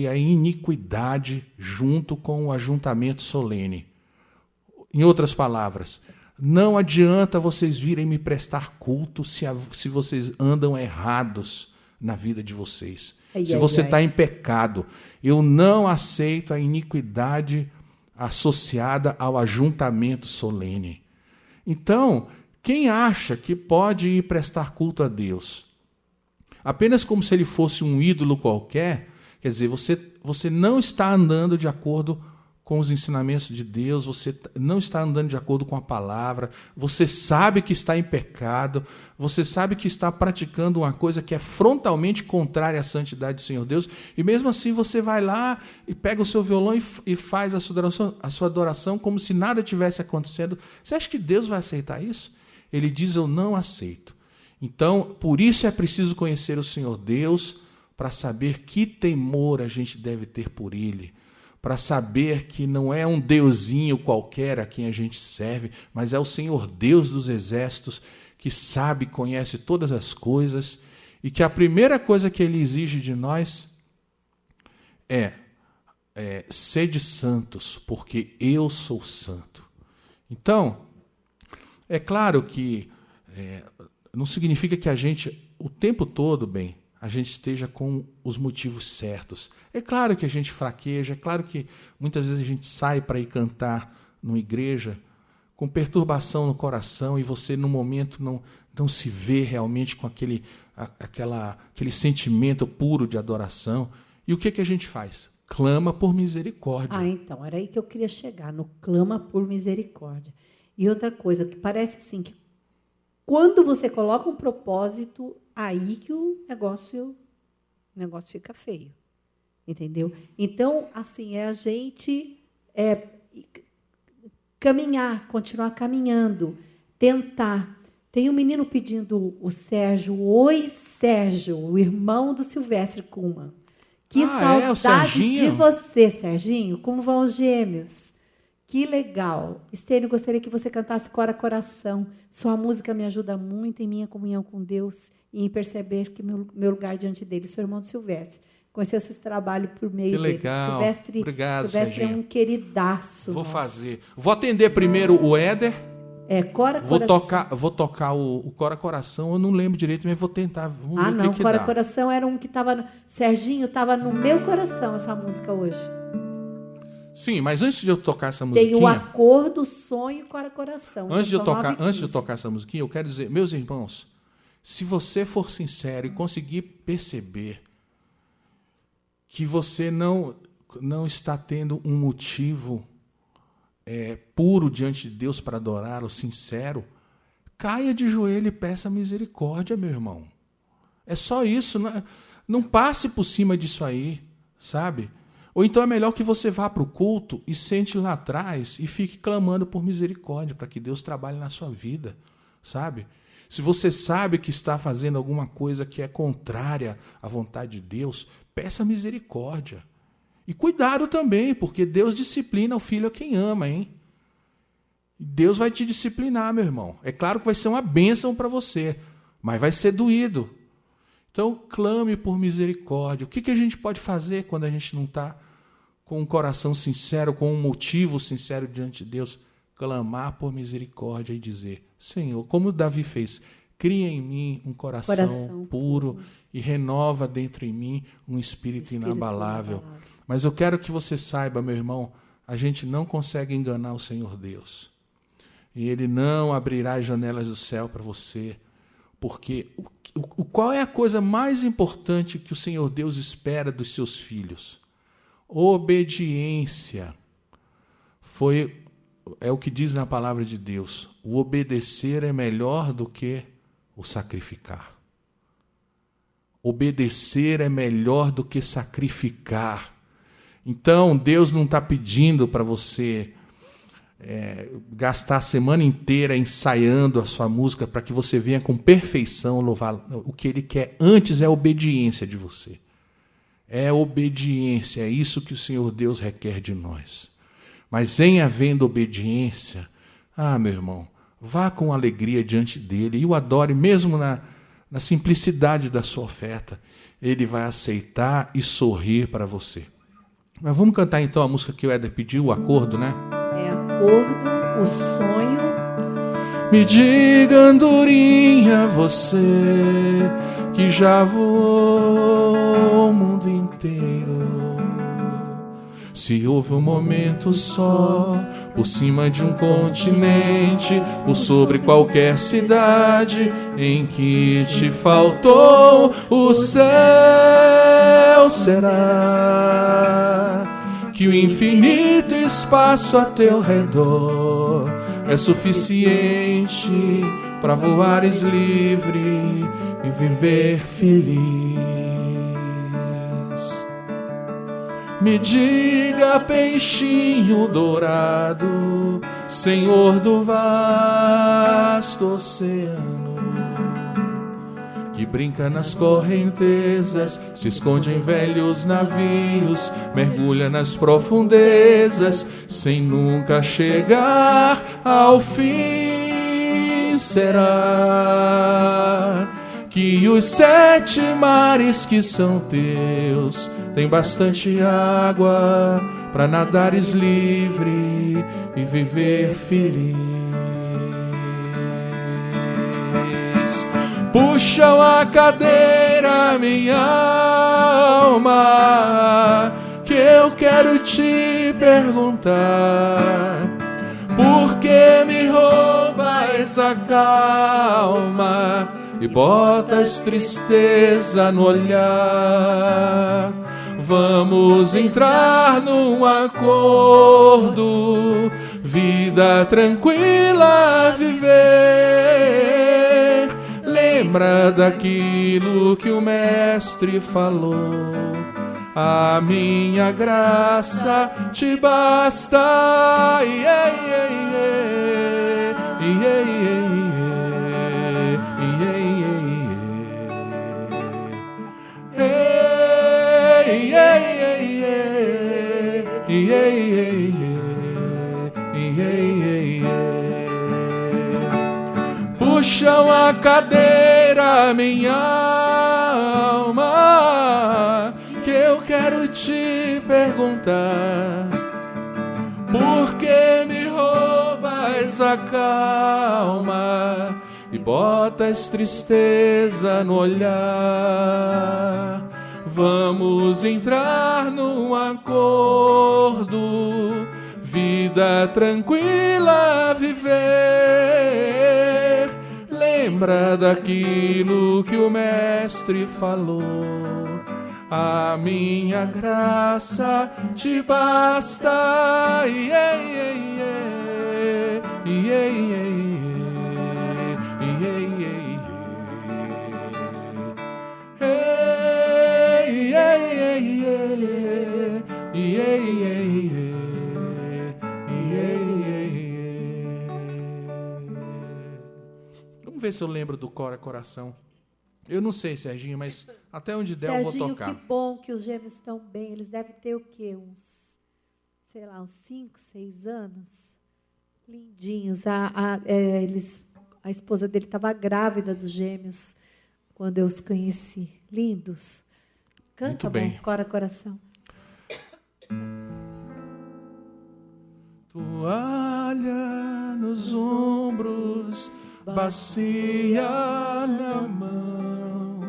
a iniquidade junto com o ajuntamento solene. Em outras palavras, não adianta vocês virem me prestar culto se vocês andam errados na vida de vocês. Se você está em pecado. Eu não aceito a iniquidade associada ao ajuntamento solene. Então, quem acha que pode ir prestar culto a Deus apenas como se ele fosse um ídolo qualquer, quer dizer, você não está andando de acordo com os ensinamentos de Deus, você não está andando de acordo com a palavra, você sabe que está em pecado, você sabe que está praticando uma coisa que é frontalmente contrária à santidade do Senhor Deus, e mesmo assim você vai lá e pega o seu violão e faz a sua adoração como se nada tivesse acontecendo. Você acha que Deus vai aceitar isso? Ele diz: eu não aceito. Então, por isso é preciso conhecer o Senhor Deus, para saber que temor a gente deve ter por Ele, para saber que não é um deusinho qualquer a quem a gente serve, mas é o Senhor Deus dos exércitos, que sabe, conhece todas as coisas, e que a primeira coisa que Ele exige de nós é sede santos, porque eu sou santo. Então, é claro que não significa que a gente, o tempo todo, a gente esteja com os motivos certos. É claro que a gente fraqueja, é claro que muitas vezes a gente sai para ir cantar numa igreja com perturbação no coração e você, no momento, não se vê realmente com aquele sentimento puro de adoração. E o que a gente faz? Clama por misericórdia. Então, era aí que eu queria chegar, no clama por misericórdia. E outra coisa, que parece assim, que quando você coloca um propósito, aí que o negócio fica feio. Entendeu? Então, assim, é a gente caminhar, continuar caminhando, tentar. Tem um menino pedindo o Sérgio. Oi, Sérgio, o irmão do Silvestre Kuhlmann. Que saudade de você, Serginho. Como vão os gêmeos? Que legal. Estênio, gostaria que você cantasse Cora Coração. Sua música me ajuda muito em minha comunhão com Deus e em perceber que meu lugar diante dele. Sou irmão do Silvestre. Conheceu esse trabalho por meio dele. Que legal. Obrigado, Silvestre Serginho. É um queridaço. Vou fazer. Vou atender primeiro o Éder. Cora Coração. Vou tocar o Cora Coração. Eu não lembro direito, mas vou tentar. Vamos ver o que Cora dá. Coração era um que estava... Serginho, estava no meu coração essa música hoje. Sim, mas antes de eu tocar essa musiquinha... Tem o Acordo, Sonho, Cora Coração. Antes de eu tocar essa musiquinha, eu quero dizer, meus irmãos, se você for sincero e conseguir perceber que você não está tendo um motivo puro diante de Deus para adorá-lo, sincero, caia de joelho e peça misericórdia, meu irmão. É só isso. Não passe por cima disso aí, sabe? Ou então é melhor que você vá para o culto e sente lá atrás e fique clamando por misericórdia para que Deus trabalhe na sua vida, sabe? Se você sabe que está fazendo alguma coisa que é contrária à vontade de Deus, peça misericórdia. E cuidado também, porque Deus disciplina o filho a quem ama, hein? Deus vai te disciplinar, meu irmão. É claro que vai ser uma bênção para você, mas vai ser doído. Então, clame por misericórdia. O que a gente pode fazer quando a gente não está com um coração sincero, com um motivo sincero diante de Deus? Clamar por misericórdia e dizer, Senhor, como Davi fez, cria em mim um coração puro e renova dentro em mim um espírito inabalável. Mas eu quero que você saiba, meu irmão, a gente não consegue enganar o Senhor Deus. E Ele não abrirá as janelas do céu para você. Porque qual é a coisa mais importante que o Senhor Deus espera dos seus filhos? Obediência. É o que diz na palavra de Deus. O obedecer é melhor do que o sacrificar. Obedecer é melhor do que sacrificar. Então, Deus não está pedindo para você gastar a semana inteira ensaiando a sua música para que você venha com perfeição louvar. O que Ele quer antes é obediência de você. É obediência, é isso que o Senhor Deus requer de nós. Mas em havendo obediência, meu irmão, vá com alegria diante dEle e o adore mesmo na simplicidade da sua oferta. Ele vai aceitar e sorrir para você. Mas vamos cantar então a música que o Éder pediu, o acordo, né? Acordo, o sonho. Me diga, andorinha, você que já voou o mundo inteiro, se houve um momento só por cima de um continente ou sobre qualquer cidade em que te faltou o céu, será que o infinito espaço a teu redor é suficiente para voares livre e viver feliz? Me diga, peixinho dourado, Senhor do vasto oceano, que brinca nas correntezas, se esconde em velhos navios, mergulha nas profundezas, sem nunca chegar ao fim. Será que os 7 mares que são teus têm bastante água para nadares livre e viver feliz? Puxam a cadeira, minha alma, que eu quero te perguntar: por que me roubas a calma e botas tristeza no olhar? Vamos entrar num acordo, vida tranquila viver. Lembra daquilo que o mestre falou: a minha graça te basta. Puxam a cadeira, minha alma, que eu quero te perguntar: por que me roubas a calma e botas tristeza no olhar? Vamos entrar num acordo, vida tranquila viver. Lembra daquilo que o mestre falou: a minha graça te basta. Vamos ver se eu lembro do Cora Coração. Eu não sei, Serginho, mas até onde der eu vou tocar. Serginho, que bom que os gêmeos estão bem. Eles devem ter o quê? Uns 5, 6 anos? Lindinhos. A esposa dele estava grávida dos gêmeos quando eu os conheci. Lindos. Canta, muito bem. Bom, Cora Coração. Toalha nos ombros, bacia na mão,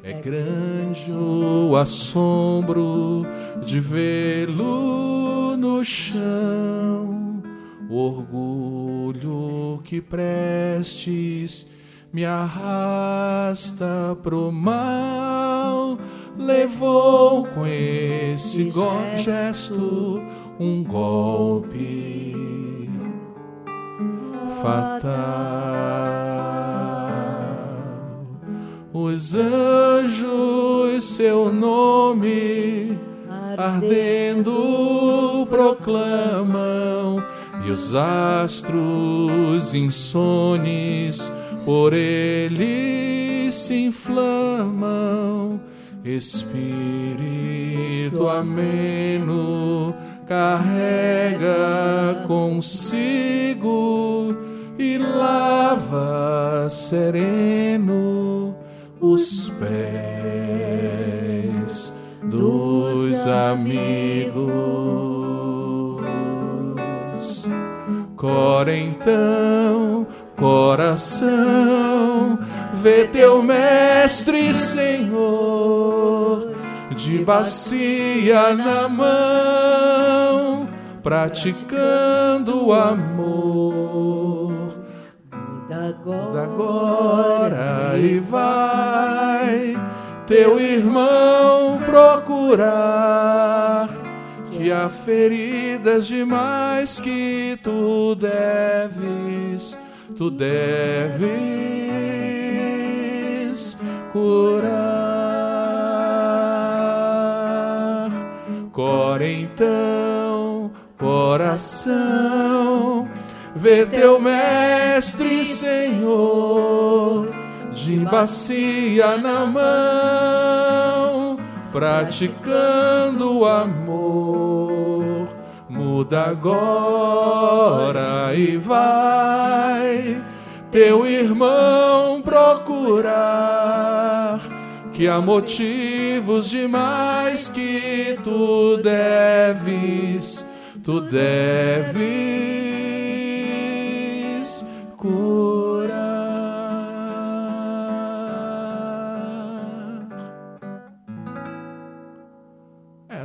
é grande o assombro de vê-lo no chão. O orgulho que prestes me arrasta pro mal, levou com esse gesto um golpe fatal. Os anjos seu nome ardendo proclamam, e os astros insones por ele se inflamam. Espírito ameno carrega consigo e lava sereno os pés dos amigos. Cora então, coração, vê teu mestre, Senhor, de bacia na mão, praticando o amor. Muda agora e vai teu irmão procurar, que há feridas demais que tu deves curar. Cora então, coração, vê teu mestre, Senhor, de bacia na mão, praticando o amor. Muda agora e vai teu irmão procurar, que há motivos demais que tu deves curar.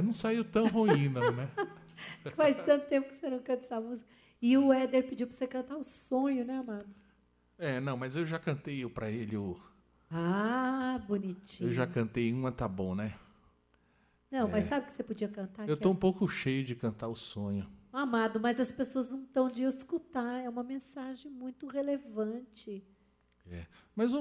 Não saiu tão ruim, não, né? Faz tanto tempo que você não canta essa música. E o Éder pediu para você cantar O Sonho, né, amado? Não, mas eu já cantei para ele o... Ah, bonitinho. Eu já cantei uma, tá bom, né? Não, mas sabe o que você podia cantar? Eu estou um pouco cheio de cantar O Sonho. Amado, mas as pessoas não estão de escutar. É uma mensagem muito relevante. Mas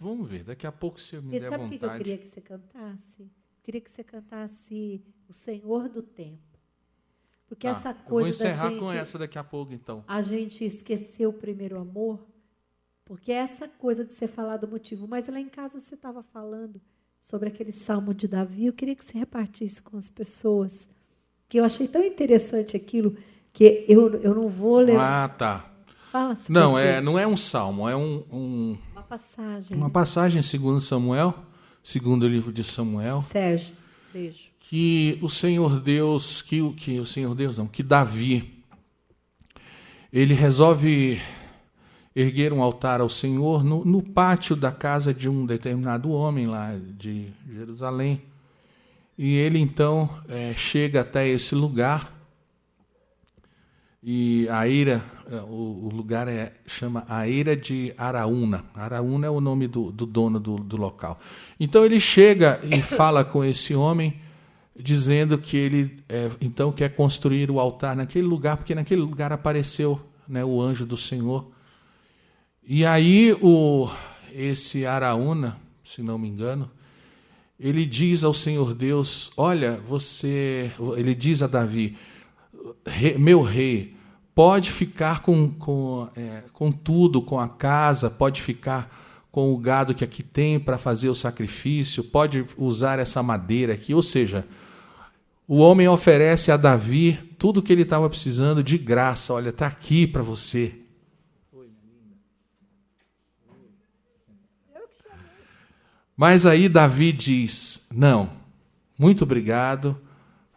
vamos ver. Daqui a pouco, se eu me der vontade... Sabe o que eu queria que você cantasse? Eu queria que você cantasse O Senhor do Tempo. Porque essa coisa eu vou encerrar da gente, com essa daqui a pouco, então. A gente esqueceu o primeiro amor, porque essa coisa de você falar do motivo, mas lá em casa você estava falando sobre aquele Salmo de Davi. Eu queria que você repartisse com as pessoas, que eu achei tão interessante aquilo, que eu não vou ler. Ah, tá. Fala, Não, não é um salmo, é uma passagem. uma passagem segundo Samuel, segundo o livro de Samuel, Sérgio, beijo. que o Senhor Deus, que Davi, ele resolve erguer um altar ao Senhor no pátio da casa de um determinado homem lá de Jerusalém. E ele então chega até esse lugar, e a eira, o lugar chama a Eira de Araúna. Araúna é o nome do dono do local. Então ele chega e fala com esse homem, dizendo que ele então quer construir o altar naquele lugar, porque naquele lugar apareceu, né, o anjo do Senhor. E aí esse Araúna, se não me engano, ele diz ao Senhor Deus, olha, ele diz a Davi, meu rei, pode ficar com tudo, com a casa, pode ficar com o gado que aqui tem para fazer o sacrifício, pode usar essa madeira aqui. Ou seja, o homem oferece a Davi tudo o que ele estava precisando de graça. Olha, está aqui para você. Mas aí Davi diz, não, muito obrigado,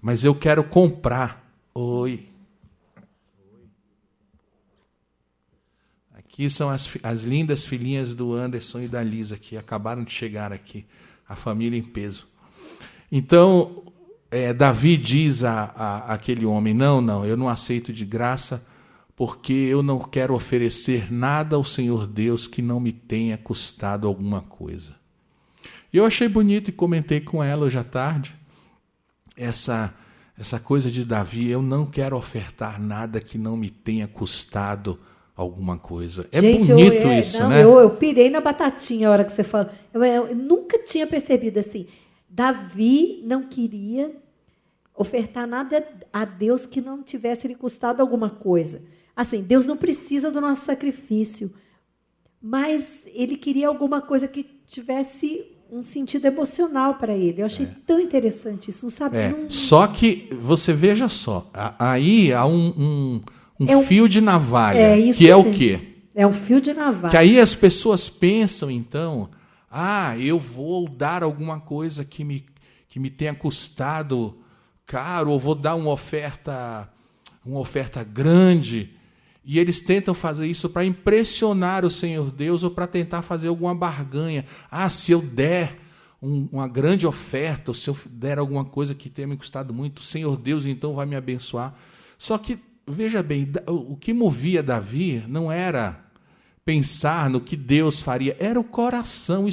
mas eu quero comprar. Oi. Aqui são as lindas filhinhas do Anderson e da Lisa, que acabaram de chegar aqui, a família em peso. Então, Davi diz àquele homem, não, eu não aceito de graça, porque eu não quero oferecer nada ao Senhor Deus que não me tenha custado alguma coisa. E eu achei bonito e comentei com ela hoje à tarde, essa coisa de Davi, eu não quero ofertar nada que não me tenha custado alguma coisa. Gente, bonito isso, né? Eu pirei na batatinha a hora que você falou. Eu nunca tinha percebido assim. Davi não queria ofertar nada a Deus que não tivesse lhe custado alguma coisa. Assim, Deus não precisa do nosso sacrifício, mas ele queria alguma coisa que tivesse um sentido emocional para ele. Eu achei tão interessante isso. Não sabe? Só que, você veja só, aí há um fio de navalha, que é o quê? É um fio de navalha. Que aí as pessoas pensam, então, eu vou dar alguma coisa que me tenha custado caro, ou vou dar uma oferta grande, e eles tentam fazer isso para impressionar o Senhor Deus ou para tentar fazer alguma barganha. Se eu der uma grande oferta, ou se eu der alguma coisa que tenha me custado muito, o Senhor Deus então vai me abençoar. Só que, veja bem, o que movia Davi não era pensar no que Deus faria, era o coração,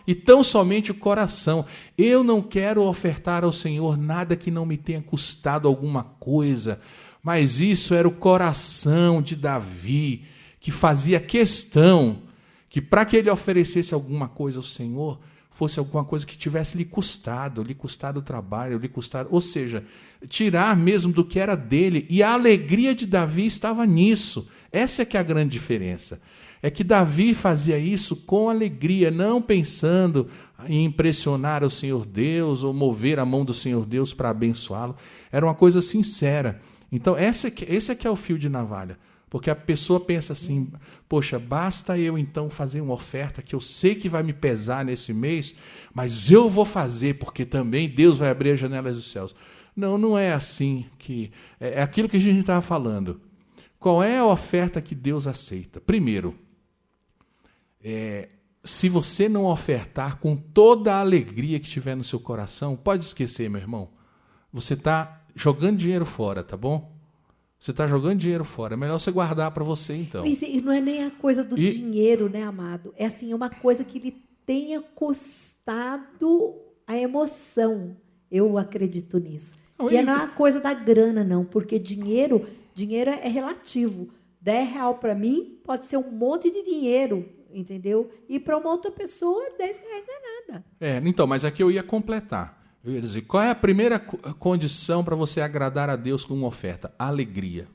e tão somente o coração. Eu não quero ofertar ao Senhor nada que não me tenha custado alguma coisa, mas isso era o coração de Davi, que fazia questão que para que ele oferecesse alguma coisa ao Senhor, fosse alguma coisa que tivesse lhe custado o trabalho, ou seja, tirar mesmo do que era dele. E a alegria de Davi estava nisso. Essa é que é a grande diferença. É que Davi fazia isso com alegria, não pensando em impressionar o Senhor Deus ou mover a mão do Senhor Deus para abençoá-lo. Era uma coisa sincera. Então, esse é que é o fio de navalha. Porque a pessoa pensa assim, poxa, basta eu então fazer uma oferta que eu sei que vai me pesar nesse mês, mas eu vou fazer, porque também Deus vai abrir as janelas dos céus. Não é assim que... É aquilo que a gente estava falando. Qual é a oferta que Deus aceita? Primeiro, se você não ofertar com toda a alegria que tiver no seu coração, pode esquecer, meu irmão, você está jogando dinheiro fora, tá bom? Você está jogando dinheiro fora. É melhor você guardar para você, então. Mas não é nem a coisa do dinheiro, né, amado? É assim, uma coisa que lhe tenha custado a emoção. Eu acredito nisso. Não é a coisa da grana, não. Porque dinheiro é relativo. R$10 para mim pode ser um monte de dinheiro, entendeu? E para uma outra pessoa, R$10 não é nada. Então, mas aqui eu ia completar. Eu ia dizer, qual é a primeira condição para você agradar a Deus com uma oferta? Alegria.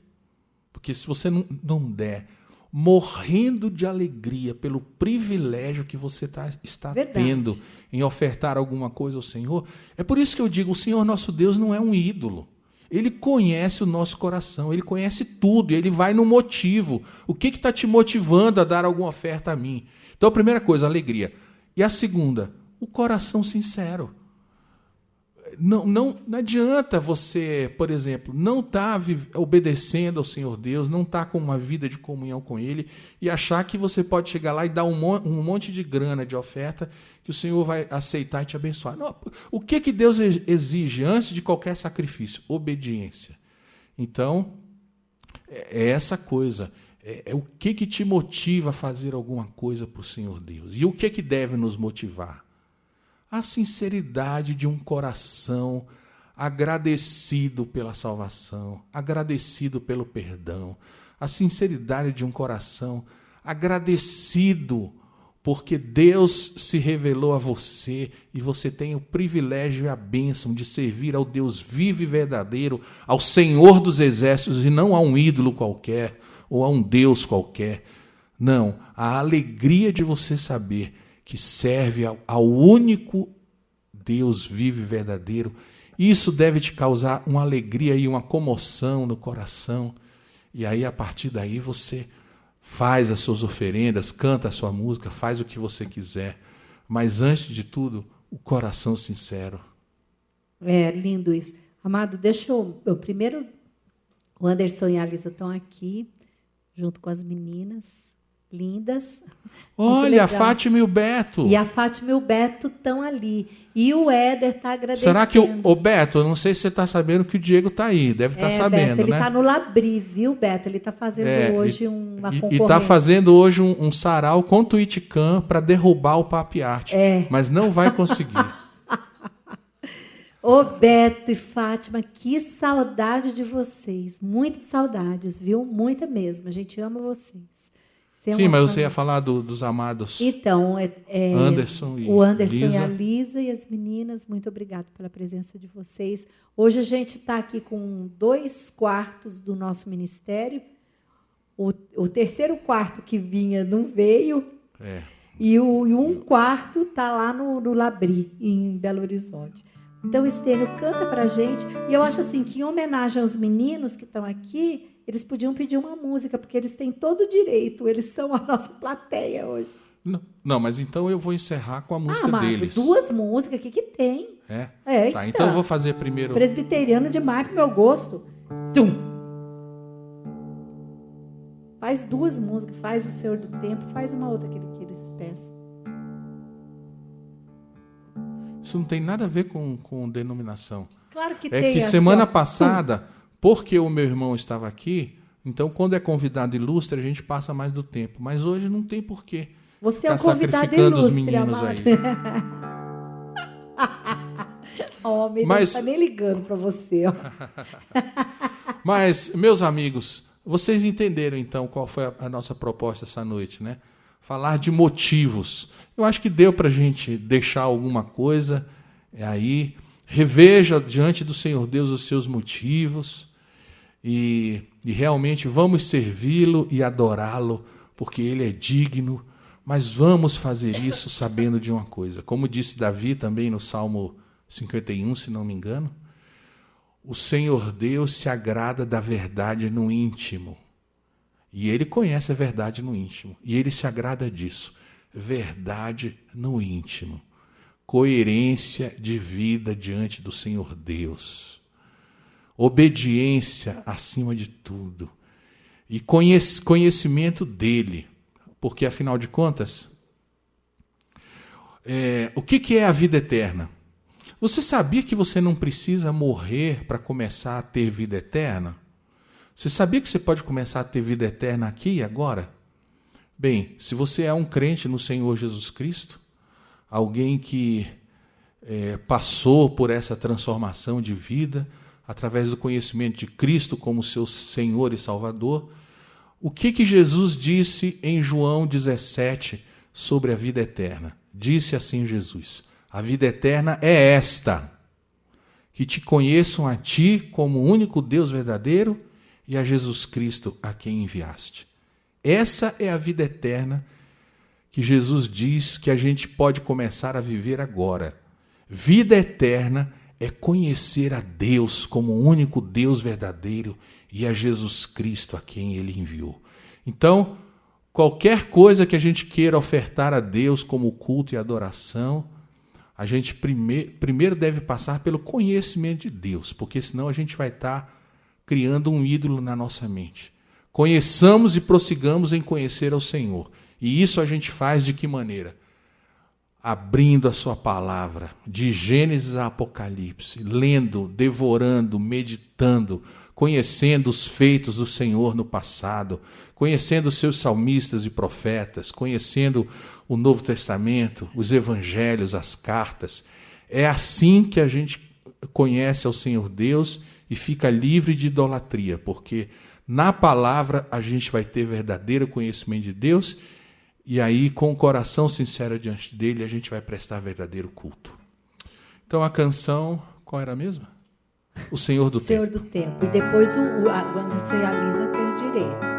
Porque se você não der morrendo de alegria pelo privilégio que você está tendo em ofertar alguma coisa ao Senhor. É por isso que eu digo, o Senhor nosso Deus não é um ídolo. Ele conhece o nosso coração, Ele conhece tudo, Ele vai no motivo. O que está te motivando a dar alguma oferta a mim? Então, a primeira coisa, alegria. E a segunda, o coração sincero. Não adianta você, por exemplo, não estar obedecendo ao Senhor Deus, não estar com uma vida de comunhão com Ele e achar que você pode chegar lá e dar um monte de grana de oferta que o Senhor vai aceitar e te abençoar. Não, o que Deus exige antes de qualquer sacrifício? Obediência. Então, é essa coisa. É o que te motiva a fazer alguma coisa para o Senhor Deus? E o que deve nos motivar? A sinceridade de um coração agradecido pela salvação, agradecido pelo perdão, a sinceridade de um coração agradecido porque Deus se revelou a você e você tem o privilégio e a bênção de servir ao Deus vivo e verdadeiro, ao Senhor dos exércitos e não a um ídolo qualquer ou a um Deus qualquer. Não, a alegria de você saber que serve ao único Deus vivo e verdadeiro. Isso deve te causar uma alegria e uma comoção no coração. E aí, a partir daí, você faz as suas oferendas, canta a sua música, faz o que você quiser. Mas, antes de tudo, o coração sincero. É lindo isso. Amado, deixa eu primeiro, o Anderson e a Lisa estão aqui, junto com as meninas. Lindas. Olha, a Fátima e o Beto. E a Fátima e o Beto estão ali. E o Éder está agradecendo. Será que o Beto, eu não sei se você está sabendo que o Diego está aí, deve estar sabendo, Beto, ele né? Ele está no Labri, viu, Beto? Ele está fazendo hoje uma concorrência. E está fazendo hoje um sarau com o Twitchcam para derrubar o Papi Art. Mas não vai conseguir. Ô, Beto e Fátima, que saudade de vocês. Muitas saudades, viu? Muita mesmo. A gente ama vocês. Sim, mas você ia falar dos amados. Então, Anderson e o Anderson Lisa. e a Lisa e as meninas, muito obrigado pela presença de vocês. Hoje a gente está aqui com 2/4 do nosso ministério. O terceiro quarto que vinha não veio. E o 1/4 está lá no Labri, em Belo Horizonte. Então, Estênio, canta para a gente. E eu acho assim que, em homenagem aos meninos que estão aqui, eles podiam pedir uma música, porque eles têm todo o direito. Eles são a nossa plateia hoje. Não, mas então eu vou encerrar com a música deles. 2 músicas, o que tem? Tá, então eu vou fazer primeiro... Presbiteriano demais pro meu gosto. Tum! Faz 2 músicas, faz o Senhor do Tempo, faz uma outra que eles peçam. Isso não tem nada a ver com denominação. Claro que tem. É que semana passada, porque o meu irmão estava aqui, então quando é convidado ilustre, a gente passa mais do tempo. Mas hoje não tem porquê. Você é um convidado ilustre, os meninos amado. aí. Homem, não está nem ligando para você. Mas, meus amigos, vocês entenderam então qual foi a nossa proposta essa noite, né? Falar de motivos. Eu acho que deu para a gente deixar alguma coisa aí. Reveja diante do Senhor Deus os seus motivos e realmente vamos servi-lo e adorá-lo, porque Ele é digno, mas vamos fazer isso sabendo de uma coisa. Como disse Davi também no Salmo 51, se não me engano, o Senhor Deus se agrada da verdade no íntimo. E Ele conhece a verdade no íntimo. E Ele se agrada disso. Verdade no íntimo. Coerência de vida diante do Senhor Deus. Obediência acima de tudo. E conhecimento dEle. Porque, afinal de contas, o que é a vida eterna? Você sabia que você não precisa morrer para começar a ter vida eterna? Você sabia que você pode começar a ter vida eterna aqui e agora? Bem, se você é um crente no Senhor Jesus Cristo, alguém que passou por essa transformação de vida, através do conhecimento de Cristo como seu Senhor e Salvador, o que Jesus disse em João 17 sobre a vida eterna? Disse assim Jesus: a vida eterna é esta, que te conheçam a ti como o único Deus verdadeiro e a Jesus Cristo a quem enviaste. Essa é a vida eterna que Jesus diz que a gente pode começar a viver agora. Vida eterna é conhecer a Deus como o único Deus verdadeiro e a Jesus Cristo a quem Ele enviou. Então, qualquer coisa que a gente queira ofertar a Deus como culto e adoração, a gente primeiro deve passar pelo conhecimento de Deus, porque senão a gente vai estar criando um ídolo na nossa mente. Conheçamos e prossigamos em conhecer ao Senhor. E isso a gente faz de que maneira? Abrindo a sua palavra, de Gênesis a Apocalipse, lendo, devorando, meditando, conhecendo os feitos do Senhor no passado, conhecendo os seus salmistas e profetas, conhecendo o Novo Testamento, os evangelhos, as cartas. É assim que a gente conhece ao Senhor Deus e fica livre de idolatria, porque na palavra a gente vai ter verdadeiro conhecimento de Deus e aí, com o coração sincero diante dele, a gente vai prestar verdadeiro culto. Então, a canção, qual era a mesma? O Senhor do Tempo. Senhor do Tempo. E depois, quando você realiza, tem o direito.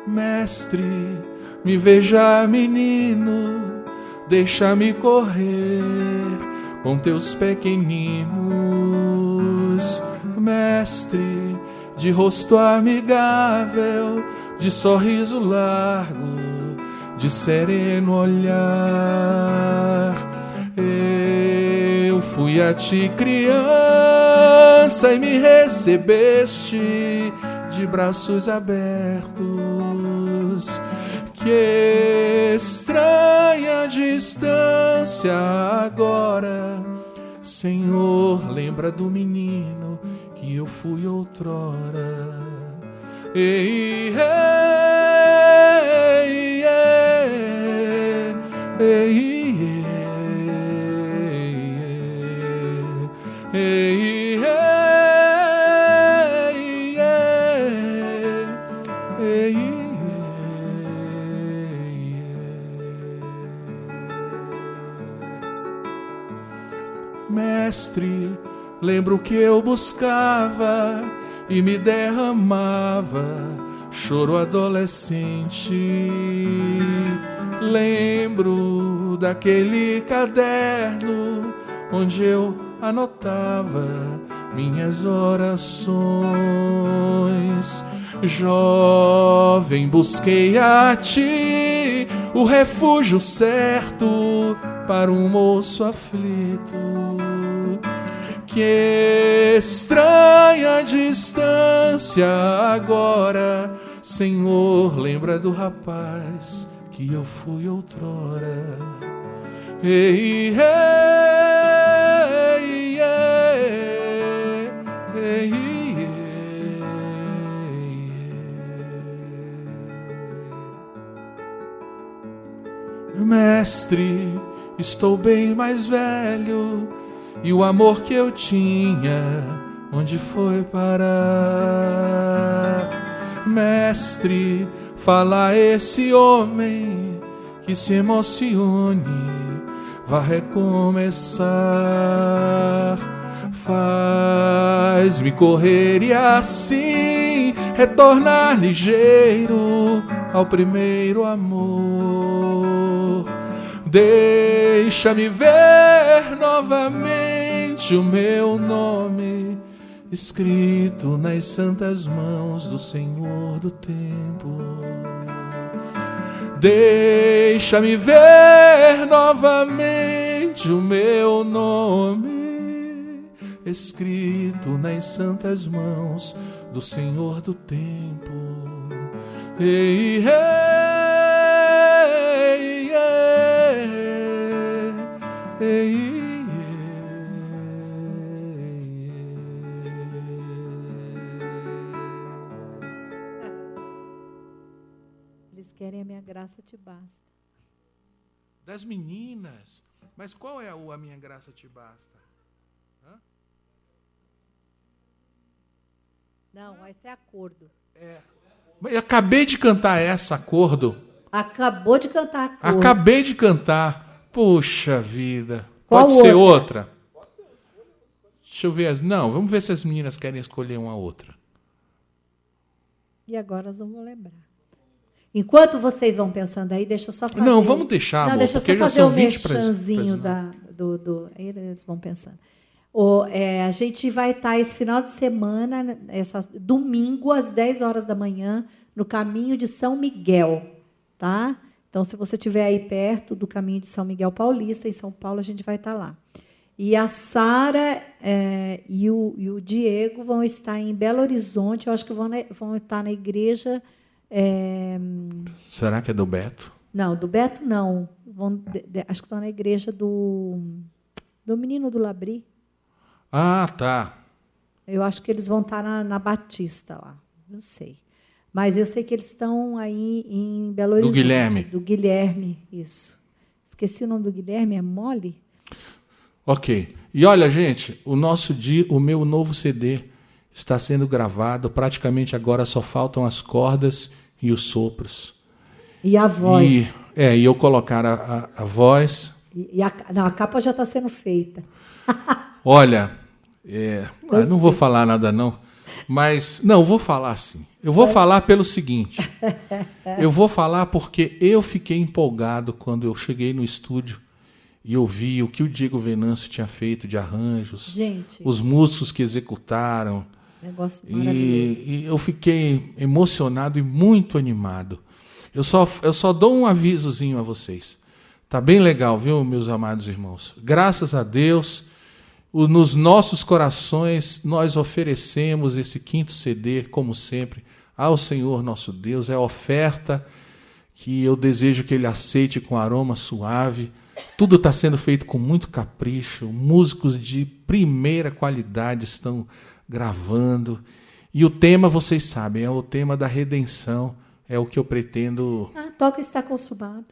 Mestre, me veja menino, deixa-me correr com teus pequeninos. Mestre, de rosto amigável, de sorriso largo, de sereno olhar. Eu fui a ti criança e me recebeste de braços abertos. Que estranha distância agora, Senhor, lembra do menino que eu fui outrora. Ei, ei, ei, ei, ei, ei. Mestre, lembro que eu buscava e me derramava choro adolescente. Lembro daquele caderno onde eu anotava minhas orações. Jovem, busquei a ti o refúgio certo para um moço aflito. Que estranha distância agora, Senhor, lembra do rapaz que eu fui outrora. Ei, ei, ei, ei, ei. Mestre, estou bem mais velho e o amor que eu tinha, onde foi parar? Mestre, fala a esse homem que se emocione, vá recomeçar. Faz-me correr e assim retornar ligeiro ao primeiro amor. Deixa-me ver novamente o meu nome escrito nas santas mãos do Senhor do Tempo. Deixa-me ver novamente o meu nome escrito nas santas mãos do Senhor do Tempo. Ei, ei, ei, ei. Eles querem a minha graça te basta. Das meninas. Mas qual é a minha graça te basta? Hã? Não, esse é acordo. Eu acabei de cantar essa, acordo. Acabou de cantar acordo. Acabei de cantar. Puxa vida. Qual Pode ser outra? Deixa eu ver. Não, vamos ver se as meninas querem escolher uma outra. E agora elas não vão lembrar. Enquanto vocês vão pensando aí, deixa eu só fazer... Não, vamos deixar, não, amor, deixa eu porque só já fazer são o 20 para merchanzinho aí eles vão pensando. A gente vai estar esse final de semana, domingo, às 10 horas da manhã, no caminho de São Miguel, tá? Então, se você estiver aí perto do caminho de São Miguel Paulista, em São Paulo, a gente vai estar lá. E a Sara e o Diego vão estar em Belo Horizonte, eu acho que vão estar na igreja... Será que é do Beto? Não, do Beto não. Acho que estão na igreja do menino do Labri. Ah, tá. Eu acho que eles vão estar na Batista lá. Não sei. Mas eu sei que eles estão aí em Belo Horizonte. Do Guilherme. Do Guilherme, isso. Esqueci o nome do Guilherme, é Mole? Ok. E olha, gente, o meu novo CD está sendo gravado. Praticamente agora só faltam as cordas e os sopros. E a voz. E eu colocar a voz. A capa já está sendo feita. Olha, não vou falar nada não, mas não, vou falar sim. Eu vou falar pelo seguinte. Eu vou falar porque eu fiquei empolgado quando eu cheguei no estúdio e ouvi o que o Diego Venâncio tinha feito de arranjos, gente, os músicos que executaram. Negócio maravilhoso. E eu fiquei emocionado e muito animado. Eu só dou um avisozinho a vocês. Tá bem legal, viu, meus amados irmãos? Graças a Deus, nos nossos corações, nós oferecemos esse 5º CD, como sempre, ao Senhor nosso Deus. É a oferta que eu desejo que Ele aceite com aroma suave. Tudo está sendo feito com muito capricho. Músicos de primeira qualidade estão gravando. E o tema, vocês sabem, é o tema da redenção. É o que eu pretendo... Toca Está Consumado.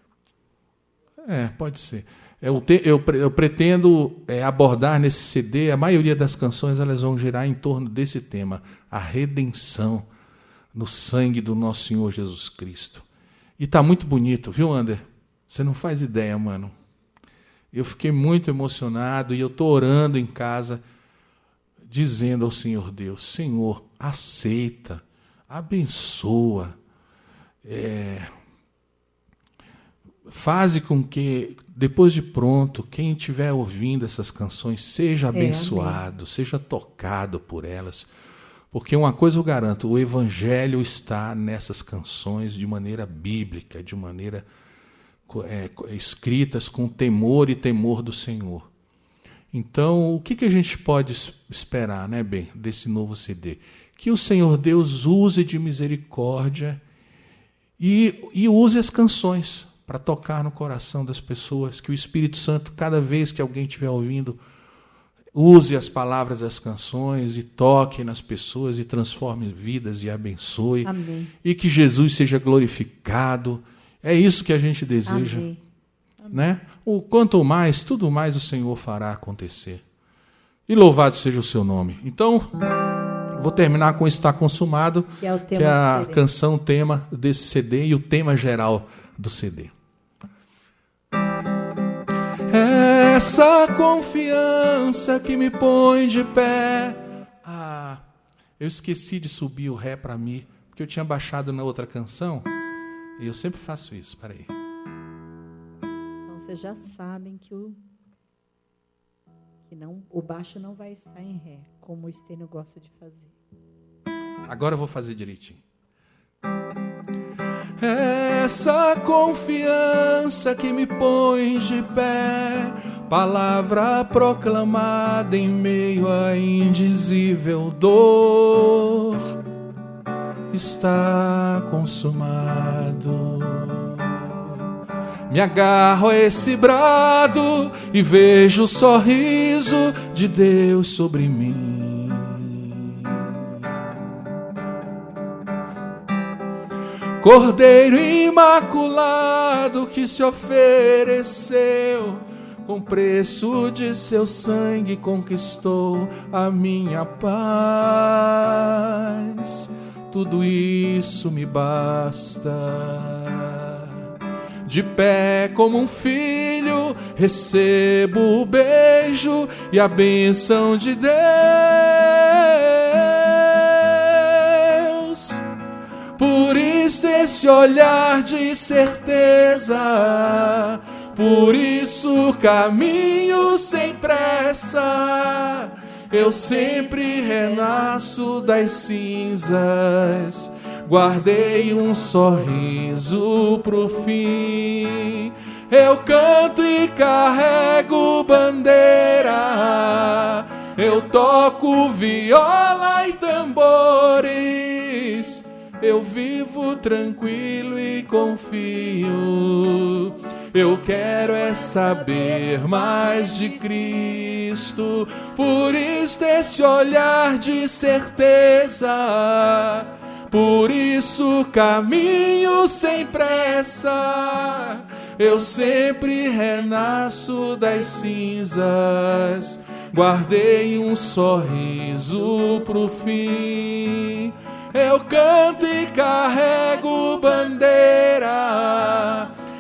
Pode ser. Eu pretendo abordar nesse CD, a maioria das canções elas vão girar em torno desse tema, a redenção no sangue do nosso Senhor Jesus Cristo. E está muito bonito, viu, Ander? Você não faz ideia, mano. Eu fiquei muito emocionado e eu estou orando em casa, dizendo ao Senhor Deus, Senhor, aceita, abençoa, faze com que, depois de pronto, quem estiver ouvindo essas canções seja abençoado, seja tocado por elas. Porque uma coisa eu garanto, o Evangelho está nessas canções de maneira bíblica, de maneira escritas com temor e temor do Senhor. Então, o que a gente pode esperar, né, bem, desse novo CD? Que o Senhor Deus use de misericórdia e use as canções para tocar no coração das pessoas, que o Espírito Santo, cada vez que alguém estiver ouvindo, use as palavras das canções e toque nas pessoas e transforme vidas e abençoe. Amém. E que Jesus seja glorificado. É isso que a gente deseja. Amém. Né? Quanto mais, tudo mais o Senhor fará acontecer. E louvado seja o seu nome. Então, vou terminar com Está Consumado, que é, que é a canção tema desse CD e o tema geral do CD. Essa confiança que me põe de pé. Eu esqueci de subir o Ré para mim, porque eu tinha baixado na outra canção. E eu sempre faço isso. Peraí. Então, vocês já sabem que o baixo não vai estar em Ré, como o Estênio gosta de fazer. Agora eu vou fazer direitinho. Essa confiança que me põe de pé, palavra proclamada em meio à indizível dor, está consumado. Me agarro a esse brado e vejo o sorriso de Deus sobre mim. Cordeiro imaculado que se ofereceu, com preço de seu sangue conquistou a minha paz. Tudo isso me basta. De pé como um filho, recebo o beijo e a bênção de Deus. Por isso esse olhar de certeza, por isso caminho sem pressa. Eu sempre renasço das cinzas, guardei um sorriso pro fim. Eu canto e carrego bandeira, eu toco viola e tambores. Eu vivo tranquilo e confio. Eu quero é saber mais de Cristo. Por isso esse olhar de certeza, por isso caminho sem pressa. Eu sempre renasço das cinzas, guardei um sorriso pro fim. Eu canto e carrego bandeira,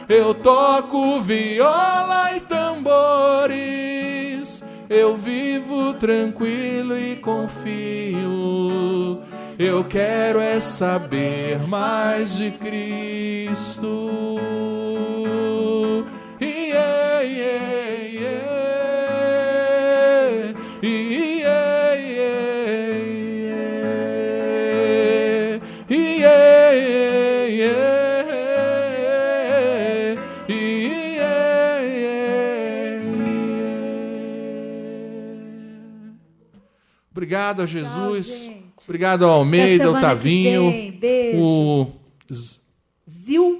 eu toco viola e tambores. Eu vivo tranquilo e confio. Eu quero é saber mais de Cristo. Yeah, yeah, yeah. Yeah, yeah, yeah. Yeah, yeah, yeah. Yeah, yeah, yeah. Obrigado a Jesus. Tchau, obrigado ao Almeida, ao Tavinho, o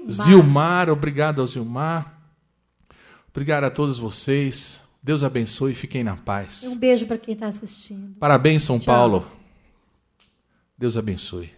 Zilmar, obrigado ao Zilmar. Obrigado a todos vocês. Deus abençoe e fiquem na paz. Um beijo para quem está assistindo. Parabéns, São Tchau. Paulo. Deus abençoe.